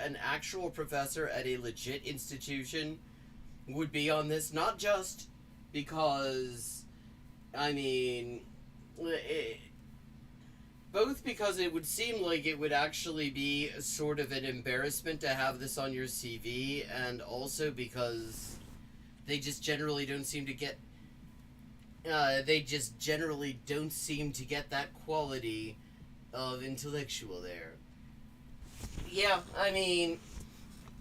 an actual professor at a legit institution would be on this, not just because, I mean, both because it would seem like it would actually be sort of an embarrassment to have this on your CV, and also because they just generally don't seem to get that quality of intellectual there. Yeah, I mean,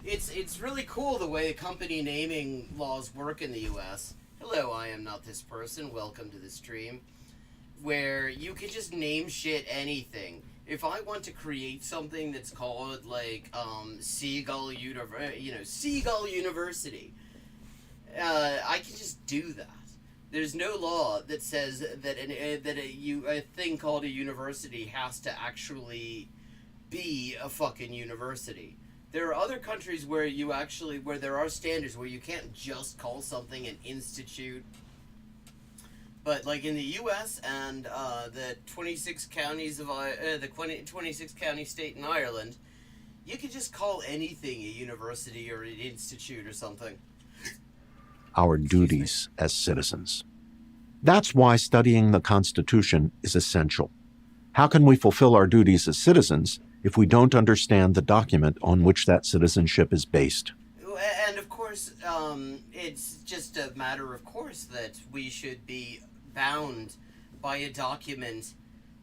it's really cool the way company naming laws work in the U.S. Hello, I am not this person. Welcome to the stream. Where you can just name shit anything. If I want to create something that's called, like, Seagull University, I can just do that. There's no law that says that a thing called a university has to actually be a fucking university. There are other countries where there are standards where you can't just call something an institute. But, like, in the U.S. and the 26 counties of the 26 county state in Ireland, you could just call anything a university or an institute or something. Our duties as citizens. That's why studying the Constitution is essential. How can we fulfill our duties as citizens if we don't understand the document on which that citizenship is based? And, of course, it's just a matter of course that we should be bound by a document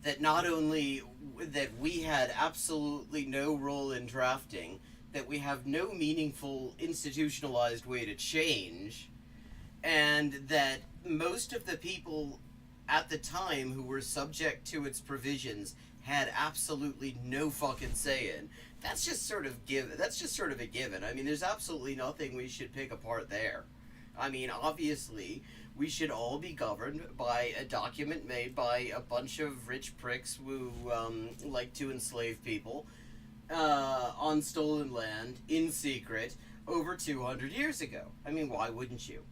that not only that we had absolutely no role in drafting, that we have no meaningful institutionalized way to change, and that most of the people at the time who were subject to its provisions had absolutely no fucking say in. That's just sort of a given. I mean, there's absolutely nothing we should pick apart there. I mean, obviously, we should all be governed by a document made by a bunch of rich pricks who like to enslave people on stolen land in secret over 200 years ago. I mean, why wouldn't you?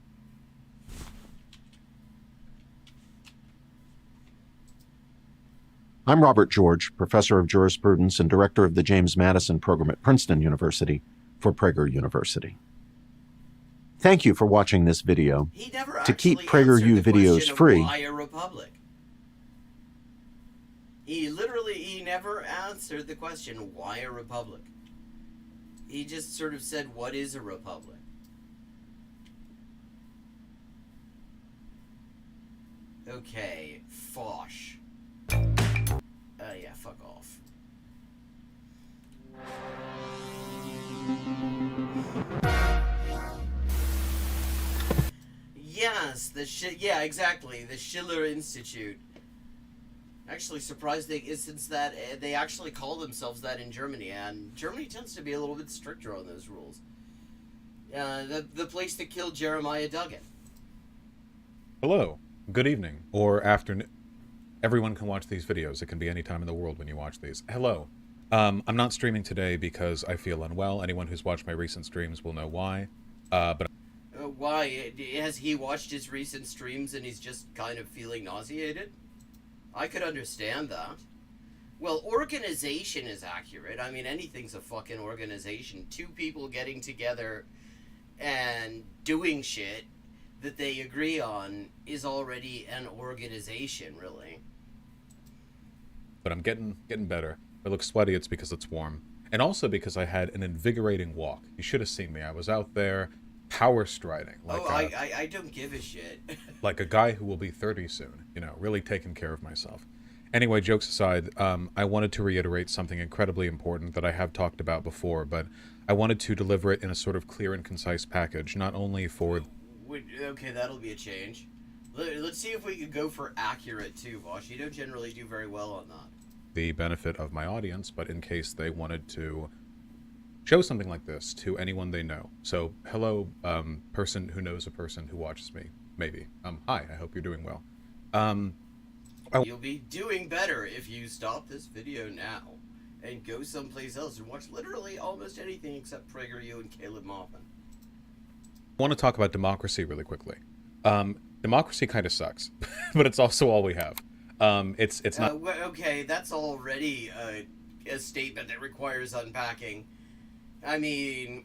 I'm Robert George, professor of jurisprudence and director of the James Madison program at Princeton University for Prager University. Thank you for watching this video. To keep PragerU videos free, why a republic? He never answered the question, why a republic? He just sort of said, what is a republic? Okay, Fosh. Yeah, fuck off. Yes, yeah, exactly. The Schiller Institute. Actually, surprised since that they actually call themselves that in Germany, and Germany tends to be a little bit stricter on those rules. The place that killed Jeremiah Duggan. Hello, good evening, or afternoon. Everyone can watch these videos. It can be any time in the world when you watch these. Hello. I'm not streaming today because I feel unwell. Anyone who's watched my recent streams will know why. But Why? Has he watched his recent streams and he's just kind of feeling nauseated? I could understand that. Well, organization is accurate. I mean, anything's a fucking organization. Two people getting together and doing shit that they agree on is already an organization, really. but I'm getting better. If I look sweaty, it's because it's warm. And also because I had an invigorating walk. You should have seen me. I was out there power striding. I don't give a shit. Like a guy who will be 30 soon, you know, really taking care of myself. Anyway, jokes aside, I wanted to reiterate something incredibly important that I have talked about before, but I wanted to deliver it in a sort of clear and concise package, not only for... Okay, that'll be a change. Let's see if we can go for accurate, too, Vosh. You don't generally do very well on that. the benefit of my audience, but in case they wanted to show something like this to anyone they know. So, hello, person who knows a person who watches me, maybe. Hi, I hope you're doing well. You'll be doing better if you stop this video now and go someplace else and watch literally almost anything except PragerU and Caleb Moffman. I want to talk about democracy really quickly. Democracy kind of sucks, but it's also all we have. It's not... okay, that's already a statement that requires unpacking. I mean,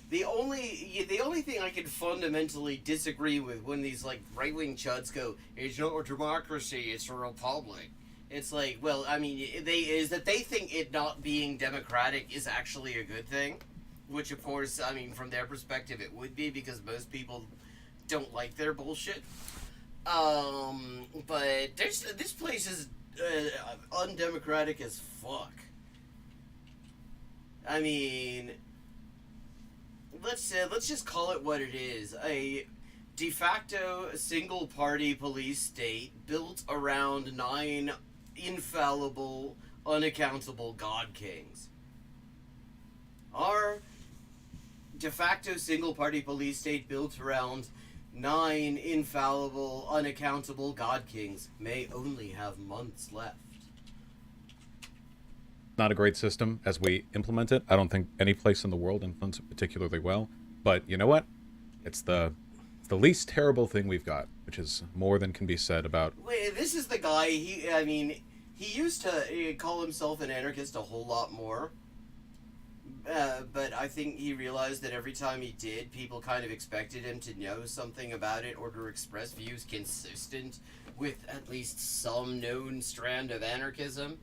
the only thing I can fundamentally disagree with when these like right-wing chuds go, it's not a democracy, it's a republic. It's like, well, I mean, they think it not being democratic is actually a good thing, which of course, I mean, from their perspective, it would be because most people don't like their bullshit. But this place is undemocratic as fuck. I mean, let's just call it what it is: a de facto single-party police state built around 9 infallible, unaccountable god kings. Our de facto single-party police state built around 9 infallible, unaccountable god kings may only have months left. not a great system as we implement it. I don't think any place in the world implements it particularly well. But you know what? It's the least terrible thing we've got, which is more than can be said about... Wait, this is the guy, he used to call himself an anarchist a whole lot more. But I think he realized that every time he did, people kind of expected him to know something about it or to express views consistent with at least some known strand of anarchism,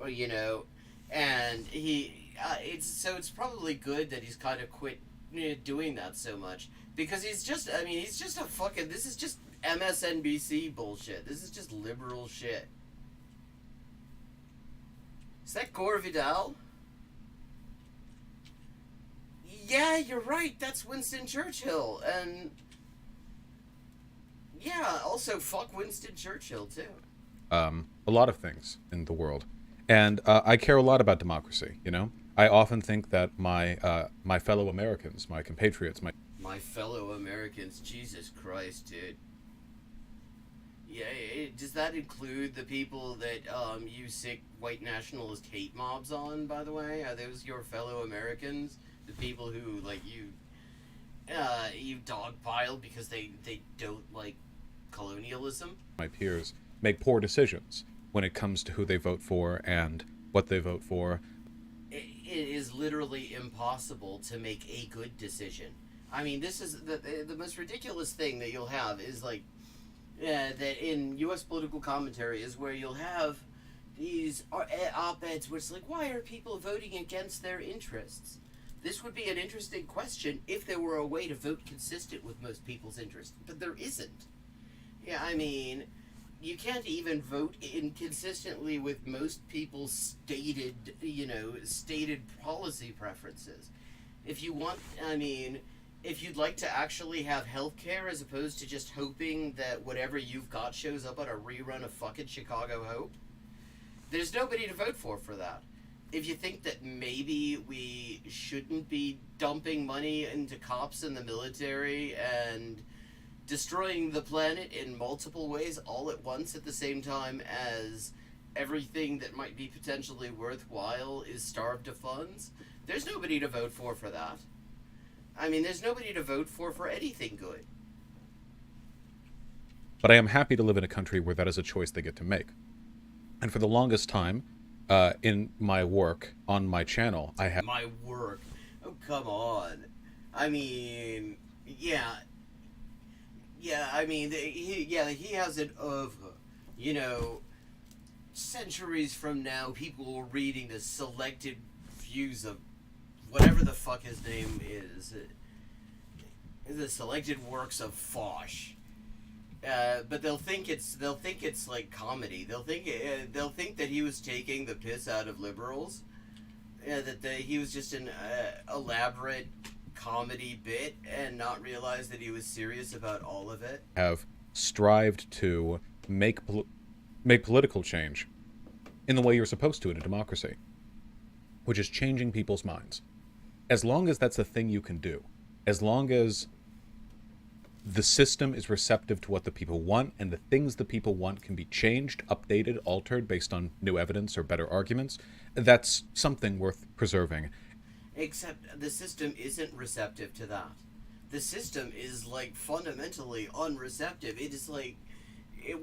or, you know, and it's probably good that he's kind of quit doing that so much, because he's just a fucking, this is just MSNBC bullshit. This is just liberal shit. Is that Gore Vidal? Yeah, you're right. That's Winston Churchill. And yeah, also fuck Winston Churchill too. a lot of things in the world. And I care a lot about democracy, you know? I often think that my fellow Americans, my compatriots, my fellow Americans, Jesus Christ, dude. Yeah, does that include the people that you sick white nationalist hate mobs on, by the way? Are those your fellow Americans? The people who, like, you dogpile because they don't like colonialism? my peers make poor decisions when it comes to who they vote for and what they vote for. It is literally impossible to make a good decision. I mean, this is the most ridiculous thing that you'll have is, like, that in U.S. political commentary is where you'll have these op-eds where it's like, why are people voting against their interests? This would be an interesting question if there were a way to vote consistent with most people's interests, but there isn't. Yeah, I mean, you can't even vote inconsistently with most people's stated policy preferences. If you want, I mean, if you'd like to actually have healthcare as opposed to just hoping that whatever you've got shows up on a rerun of fucking Chicago Hope, there's nobody to vote for that. If you think that maybe we shouldn't be dumping money into cops and the military and destroying the planet in multiple ways all at once at the same time as everything that might be potentially worthwhile is starved of funds, there's nobody to vote for that. I mean, there's nobody to vote for anything good. But I am happy to live in a country where that is a choice they get to make. And for the longest time, in my work on my channel, I have... My work? Oh, come on. I mean, yeah. Yeah, I mean, he has an of, you know, centuries from now, people reading the selected views of whatever the fuck his name is. The selected works of Foch. But they'll think it's like comedy. They'll think that he was taking the piss out of liberals. He was just an elaborate comedy bit and not realize that he was serious about all of it. Have strived to make political change in the way you're supposed to in a democracy, which is changing people's minds. As long as that's a thing you can do, as long as the system is receptive to what the people want, and the things the people want can be changed, updated, altered based on new evidence or better arguments, that's something worth preserving. Except the system isn't receptive to that. The system is, like, fundamentally unreceptive. It is like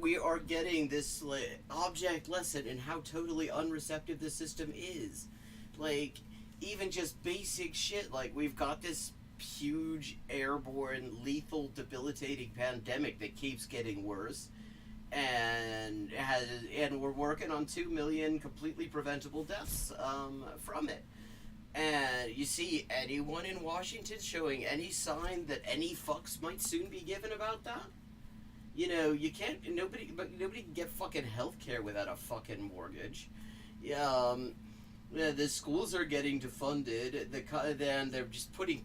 we are getting this, like, object lesson in how totally unreceptive the system is. Like, even just basic shit, like, we've got this huge airborne lethal debilitating pandemic that keeps getting worse, and we're working on 2 million completely preventable deaths from it. And you see anyone in Washington showing any sign that any fucks might soon be given about that? You know, you can't, nobody can get fucking healthcare without a fucking mortgage. The schools are getting defunded. Then they're just putting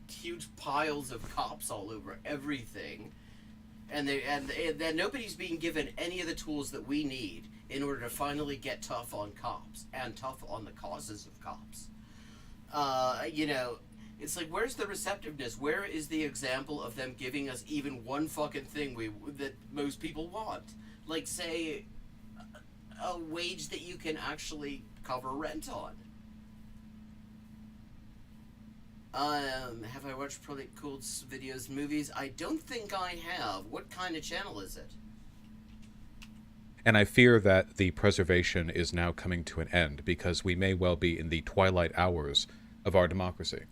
huge piles of cops all over everything, and then nobody's being given any of the tools that we need in order to finally get tough on cops and tough on the causes of cops. You know, it's like, where's the receptiveness? Where is the example of them giving us even one fucking thing that most people want? Like, say, a wage that you can actually cover rent on. Have I watched probably cool videos, movies? I don't think I have. What kind of channel is it? And I fear that the preservation is now coming to an end, because we may well be in the twilight hours of our democracy.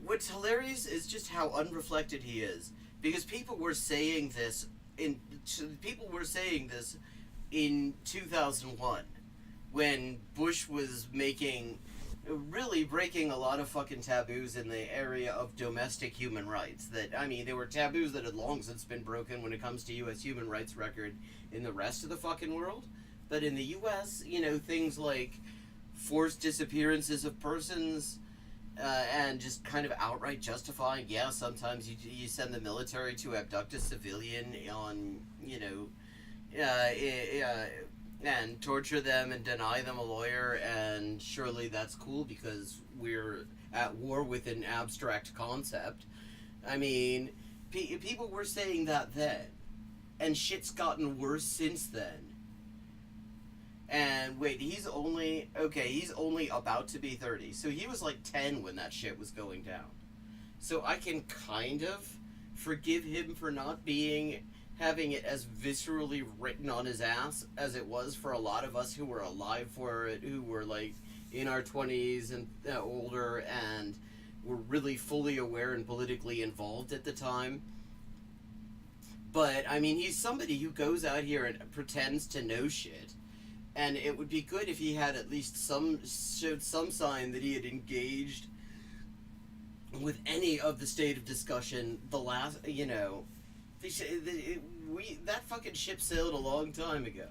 What's hilarious is just how unreflected he is, because people were saying this in 2001 when Bush was really breaking a lot of fucking taboos in the area of domestic human rights. That, I mean, there were taboos that had long since been broken when it comes to U.S. human rights record in the rest of the fucking world. But in the U.S., you know, things like forced disappearances of persons, and just kind of outright justifying, yeah, sometimes you send the military to abduct a civilian on, you know, and torture them and deny them a lawyer, and surely that's cool because we're at war with an abstract concept. I mean, people were saying that then, and shit's gotten worse since then. And wait, he's only about to be 30, so he was like 10 when that shit was going down. So I can kind of forgive him for not having it as viscerally written on his ass as it was for a lot of us who were alive for it, who were like in our 20s and older and were really fully aware and politically involved at the time. But I mean, he's somebody who goes out here and pretends to know shit, and it would be good if he had at least showed some sign that he had engaged with any of the state of discussion. The last, you know, that fucking ship sailed a long time ago.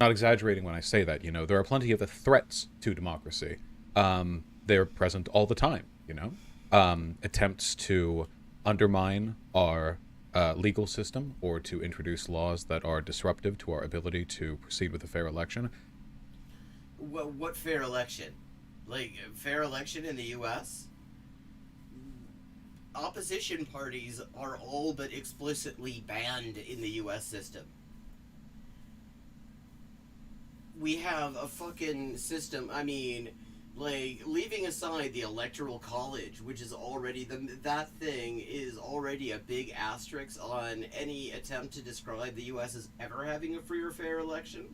Not exaggerating when I say that, you know, there are plenty of the threats to democracy They're present all the time, you know? Attempts to undermine our legal system or to introduce laws that are disruptive to our ability to proceed with a fair election. What fair election? Like, fair election in the U.S.? Opposition parties are all but explicitly banned in the U.S. system. We have a fucking system, I mean, like, leaving aside the Electoral College, which is already, that thing is already a big asterisk on any attempt to describe the U.S. as ever having a free or fair election.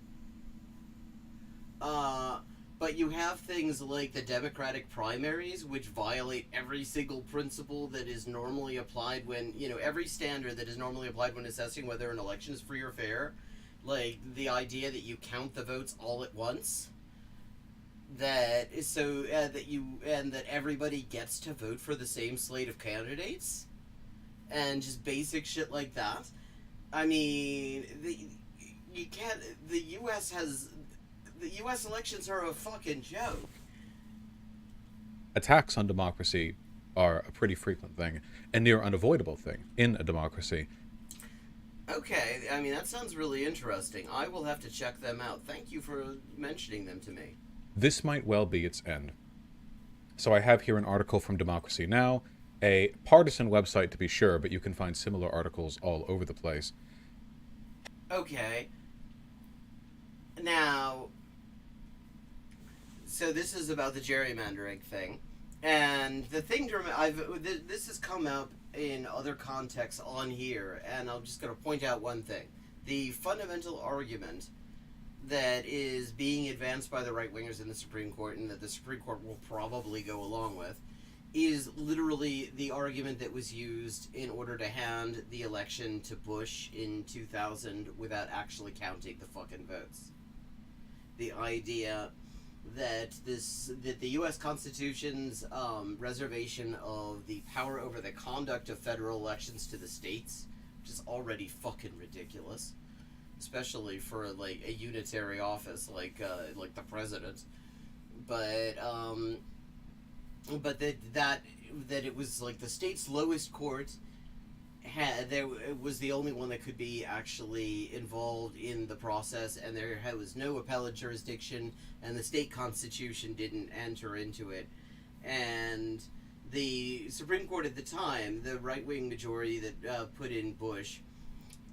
But you have things like the Democratic primaries, which violate every single principle that is normally applied when, every standard that is normally applied when assessing whether an election is free or fair. Like, the idea that you count the votes all at once, that everybody gets to vote for the same slate of candidates, and just basic shit like that. I mean, the U.S. elections are a fucking joke. Attacks on democracy are a pretty frequent thing, and near unavoidable thing in a democracy. Okay, I mean, that sounds really interesting. I will have to check them out. Thank you for mentioning them to me. This might well be its end. So I have here an article from Democracy Now!, a partisan website to be sure, but you can find similar articles all over the place. Okay. Now, so this is about the gerrymandering thing. And the thing to remember, this has come up in other contexts on here, and I'm just going to point out one thing. The fundamental argument that is being advanced by the right-wingers in the Supreme Court, and that the Supreme Court will probably go along with, is literally the argument that was used in order to hand the election to Bush in 2000 without actually counting the fucking votes. The idea that the U.S. Constitution's reservation of the power over the conduct of federal elections to the states, which is already fucking ridiculous, especially for like a unitary office like the president, but that it was like the state's lowest court it was the only one that could be actually involved in the process, and there was no appellate jurisdiction, and the state constitution didn't enter into it. And the Supreme Court at the time, the right-wing majority that put in Bush,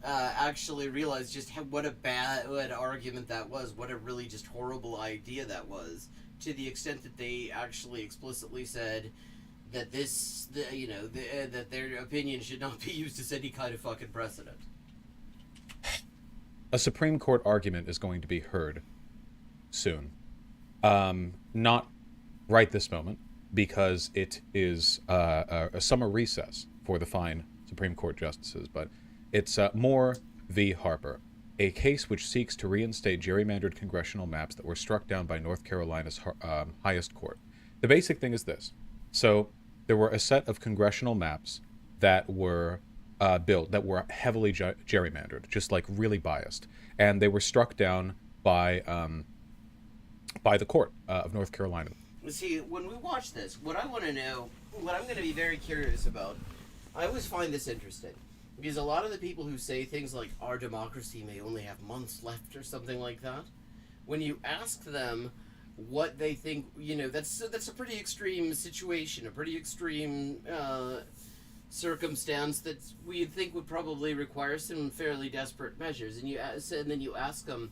actually realized just what an argument that was, what a really just horrible idea that was, to the extent that they actually explicitly said that that their opinion should not be used as any kind of fucking precedent. A Supreme Court argument is going to be heard soon. Not right this moment, because it is a summer recess for the fine Supreme Court justices, but it's Moore v. Harper, a case which seeks to reinstate gerrymandered congressional maps that were struck down by North Carolina's highest court. The basic thing is this. So there were a set of congressional maps that were built that were heavily gerrymandered, just like really biased, and they were struck down by the court of North Carolina. See, when we watch this, what I want to know, what I'm going to be very curious about, I always find this interesting, because a lot of the people who say things like our democracy may only have months left or something like that, when you ask them what they think, that's a pretty extreme situation, a pretty extreme circumstance that we think would probably require some fairly desperate measures. And then you ask them,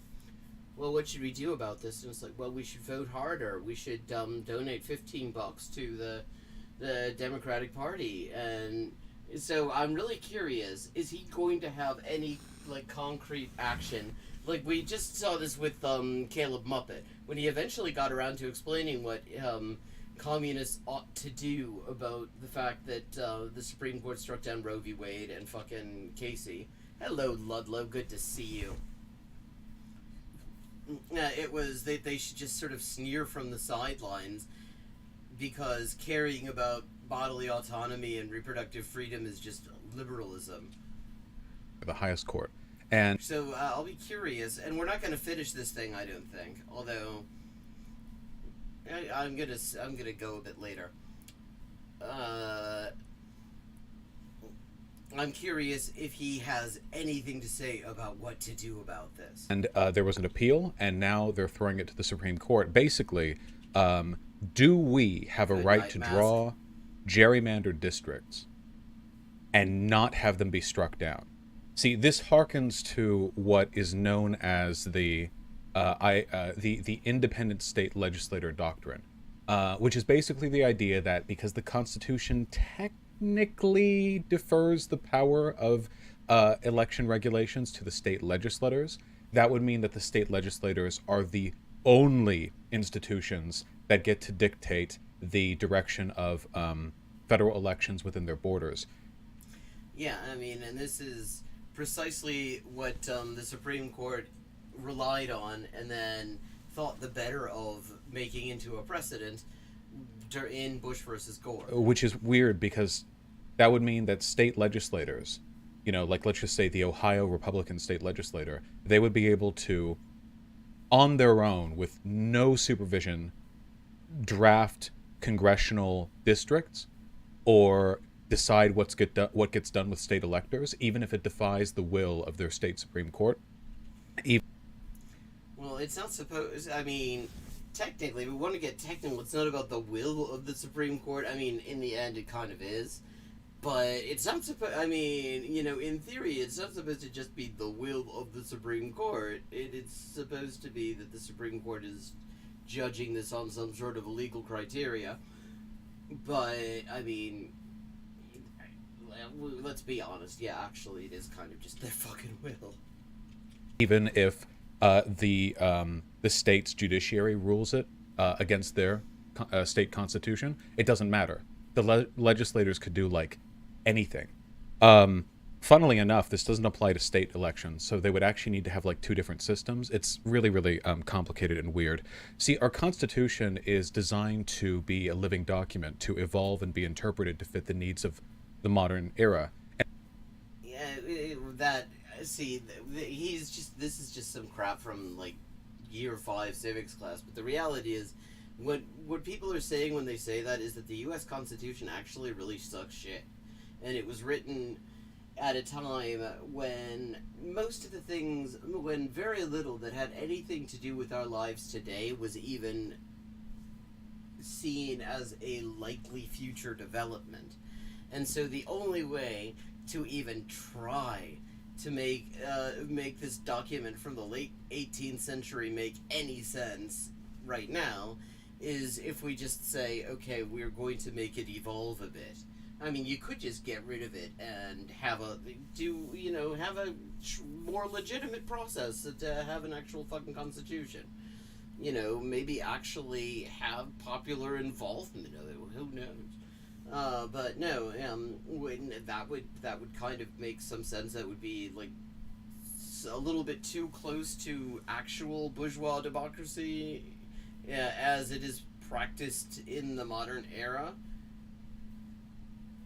well, what should we do about this? And it's like, well, we should vote harder. We should donate $15 to the Democratic Party. And so I'm really curious, is he going to have any concrete action? Like, we just saw this with Caleb Muppet, when he eventually got around to explaining what communists ought to do about the fact that the Supreme Court struck down Roe v. Wade and fucking Casey. Hello, Ludlow, good to see you. It was they should just sort of sneer from the sidelines, because caring about bodily autonomy and reproductive freedom is just liberalism. The highest court. And so I'll be curious, and we're not going to finish this thing, I don't think. Although, I'm gonna go a bit later. I'm curious if he has anything to say about what to do about this. And there was an appeal, and now they're throwing it to the Supreme Court. Basically, do we have a Good right night, to Mask. draw gerrymandered districts and not have them be struck down? See, this harkens to what is known as the independent state legislator doctrine, which is basically the idea that because the Constitution technically defers the power of election regulations to the state legislators, that would mean that the state legislators are the only institutions that get to dictate the direction of federal elections within their borders. Yeah, I mean, and this is precisely what the Supreme Court relied on and then thought the better of making into a precedent in Bush versus Gore. Which is weird because that would mean that state legislators, like let's just say the Ohio Republican state legislator, they would be able to, on their own, with no supervision, draft congressional districts or decide what gets done with state electors, even if it defies the will of their state Supreme Court. Well, it's not supposed... I mean, technically, we want to get technical. It's not about the will of the Supreme Court. I mean, in the end, it kind of is. But it's not supposed... I mean, in theory, it's not supposed to just be the will of the Supreme Court. It's supposed to be that the Supreme Court is judging this on some sort of legal criteria. But, I mean... let's be honest. Yeah, actually, it is kind of just their fucking will. Even if the state's judiciary rules it against their state constitution, it doesn't matter. The legislators could do anything. Funnily enough, this doesn't apply to state elections, so they would actually need to have two different systems. It's really, really complicated and weird. See, our Constitution is designed to be a living document, to evolve and be interpreted to fit the needs of the modern era. Yeah, this is just some crap from year 5 civics class, but the reality is what people are saying when they say that is that the US Constitution actually really sucks shit. And it was written at a time when when very little that had anything to do with our lives today was even seen as a likely future development. And so the only way to even try to make this document from the late 18th century make any sense right now is if we just say, okay, we're going to make it evolve a bit. I mean, you could just get rid of it and have a more legitimate process to have an actual fucking constitution. Maybe actually have popular involvement of it. Who knows? But no, that would kind of make some sense. That would be a little bit too close to actual bourgeois democracy, as it is practiced in the modern era.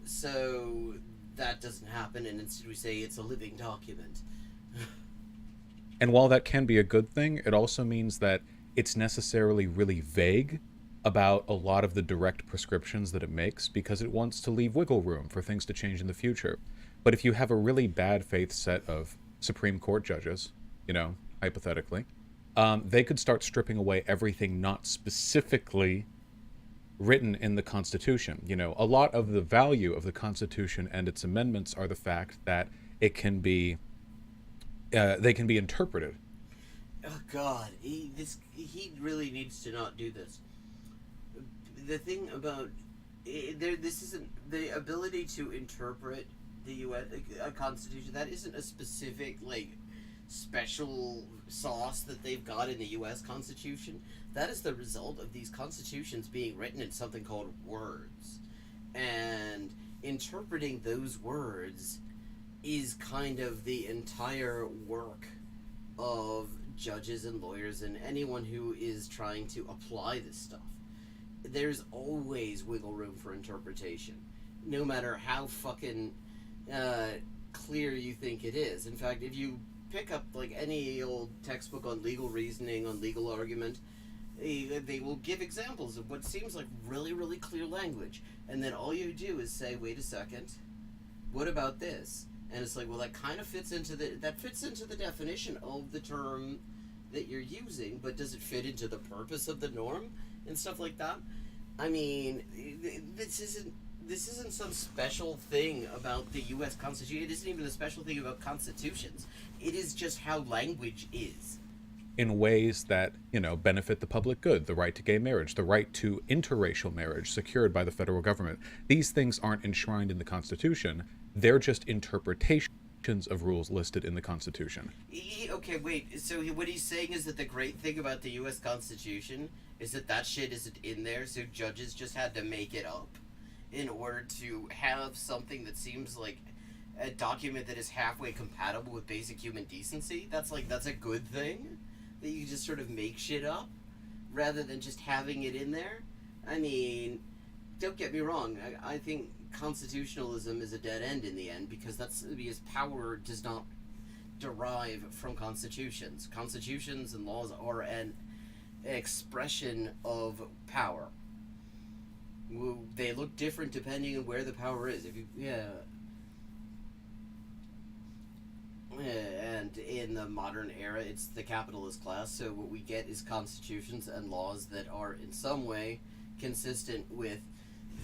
So that doesn't happen, and instead we say it's a living document. And while that can be a good thing, it also means that it's necessarily really vague about a lot of the direct prescriptions that it makes because it wants to leave wiggle room for things to change in the future. But if you have a really bad faith set of Supreme Court judges, hypothetically, they could start stripping away everything not specifically written in the Constitution. A lot of the value of the Constitution and its amendments are the fact that it can be they can be interpreted. Oh God, he really needs to not do this. The thing about this isn't the ability to interpret the U.S. Constitution. That isn't a specific special sauce that they've got in the U.S. Constitution. That is the result of these constitutions being written in something called words, and interpreting those words is kind of the entire work of judges and lawyers and anyone who is trying to apply this stuff. There's always wiggle room for interpretation, no matter how fucking clear you think it is. In fact, if you pick up any old textbook on legal reasoning, on legal argument, They will give examples of what seems like really, really clear language, and then all you do is say, "Wait a second, what about this?" And it's like, well, that kind of fits into the definition of the term that you're using, but does it fit into the purpose of the norm and stuff like that? I mean, this isn't some special thing about the U.S. Constitution. It isn't even a special thing about constitutions. It is just how language is. In ways that, benefit the public good, the right to gay marriage, the right to interracial marriage secured by the federal government. These things aren't enshrined in the Constitution. They're just interpretations of rules listed in the Constitution. Okay, wait. So what he's saying is that the great thing about the U.S. Constitution is that shit isn't in there, so judges just had to make it up in order to have something that seems like a document that is halfway compatible with basic human decency. That's a good thing? That you just sort of make shit up rather than just having it in there? I mean, don't get me wrong. I think constitutionalism is a dead end in the end because power does not derive from constitutions. Constitutions and laws are an expression of power. They look different depending on where the power is. And in the modern era, it's the capitalist class, so what we get is constitutions and laws that are in some way consistent with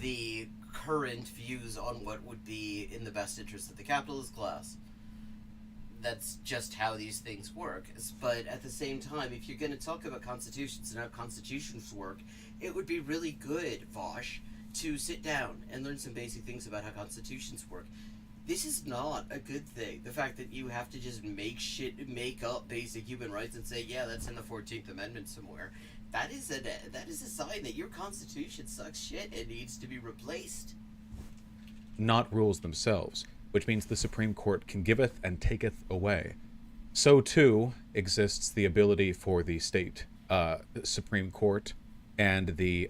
the current views on what would be in the best interest of the capitalist class. That's just how these things work. But at the same time, if you're going to talk about constitutions and how constitutions work, it would be really good, Vosh, to sit down and learn some basic things about how constitutions work. This is not a good thing. The fact that you have to just make up basic human rights and say, yeah, that's in the 14th Amendment somewhere. That is a sign that your Constitution sucks shit and needs to be replaced. Not rules themselves, which means the Supreme Court can giveth and taketh away. So, too, exists the ability for the state Supreme Court and the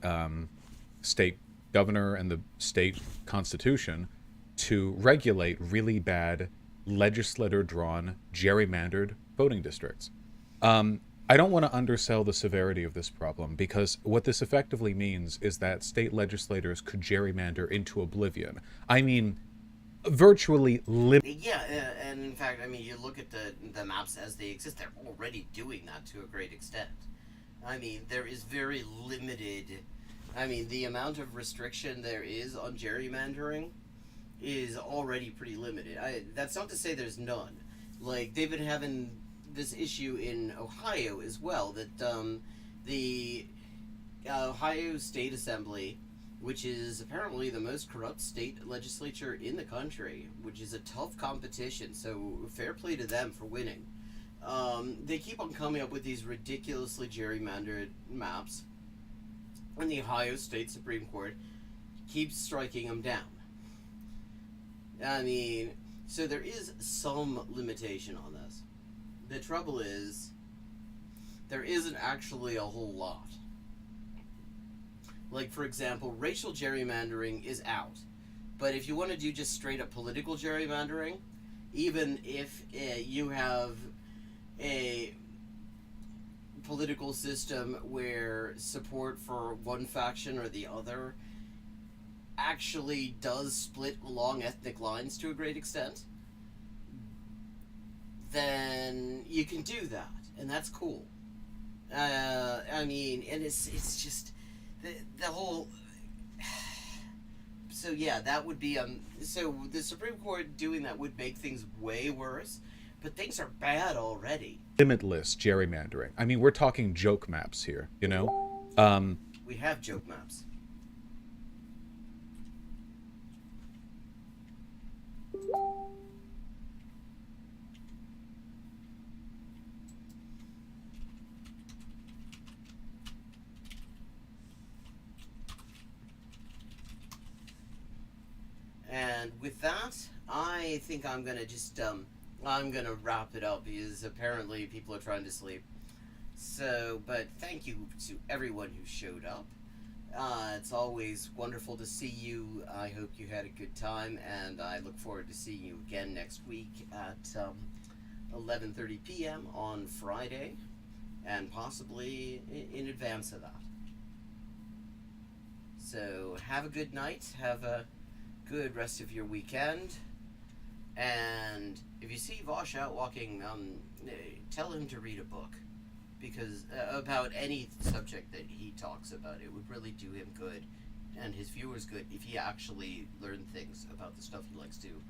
state governor and the state constitution to regulate really bad legislator-drawn, gerrymandered voting districts. I don't want to undersell the severity of this problem, because what this effectively means is that state legislators could gerrymander into oblivion. I mean, virtually Yeah, and in fact, I mean, you look at the maps as they exist, they're already doing that to a great extent. I mean, there is very limited... I mean, the amount of restriction there is on gerrymandering is already pretty limited. That's not to say there's none. Like, they've been having this issue in Ohio as well, that the Ohio State Assembly, which is apparently the most corrupt state legislature in the country, which is a tough competition, so fair play to them for winning. They keep on coming up with these ridiculously gerrymandered maps, and the Ohio State Supreme Court keeps striking them down. I mean, so there is some limitation on this. The trouble is, there isn't actually a whole lot. Like, for example, racial gerrymandering is out. But if you want to do just straight up political gerrymandering, even if you have a political system where support for one faction or the other actually does split along ethnic lines to a great extent, then you can do that, and that's cool. I mean, and it's just the whole. So yeah, that would be so the Supreme Court doing that would make things way worse, but things are bad already. Limitless gerrymandering. I mean, we're talking joke maps here, you know? We have joke maps. And with that, I think I'm gonna just I'm gonna wrap it up because apparently people are trying to sleep. So, but thank you to everyone who showed up. It's always wonderful to see you. I hope you had a good time, and I look forward to seeing you again next week at 11:30 p.m. on Friday. and possibly in advance of that. So have a good night, have a good rest of your weekend, and if you see Vosh out walking, tell him to read a book, because about any subject that he talks about, it would really do him good and his viewers good if he actually learned things about the stuff he likes to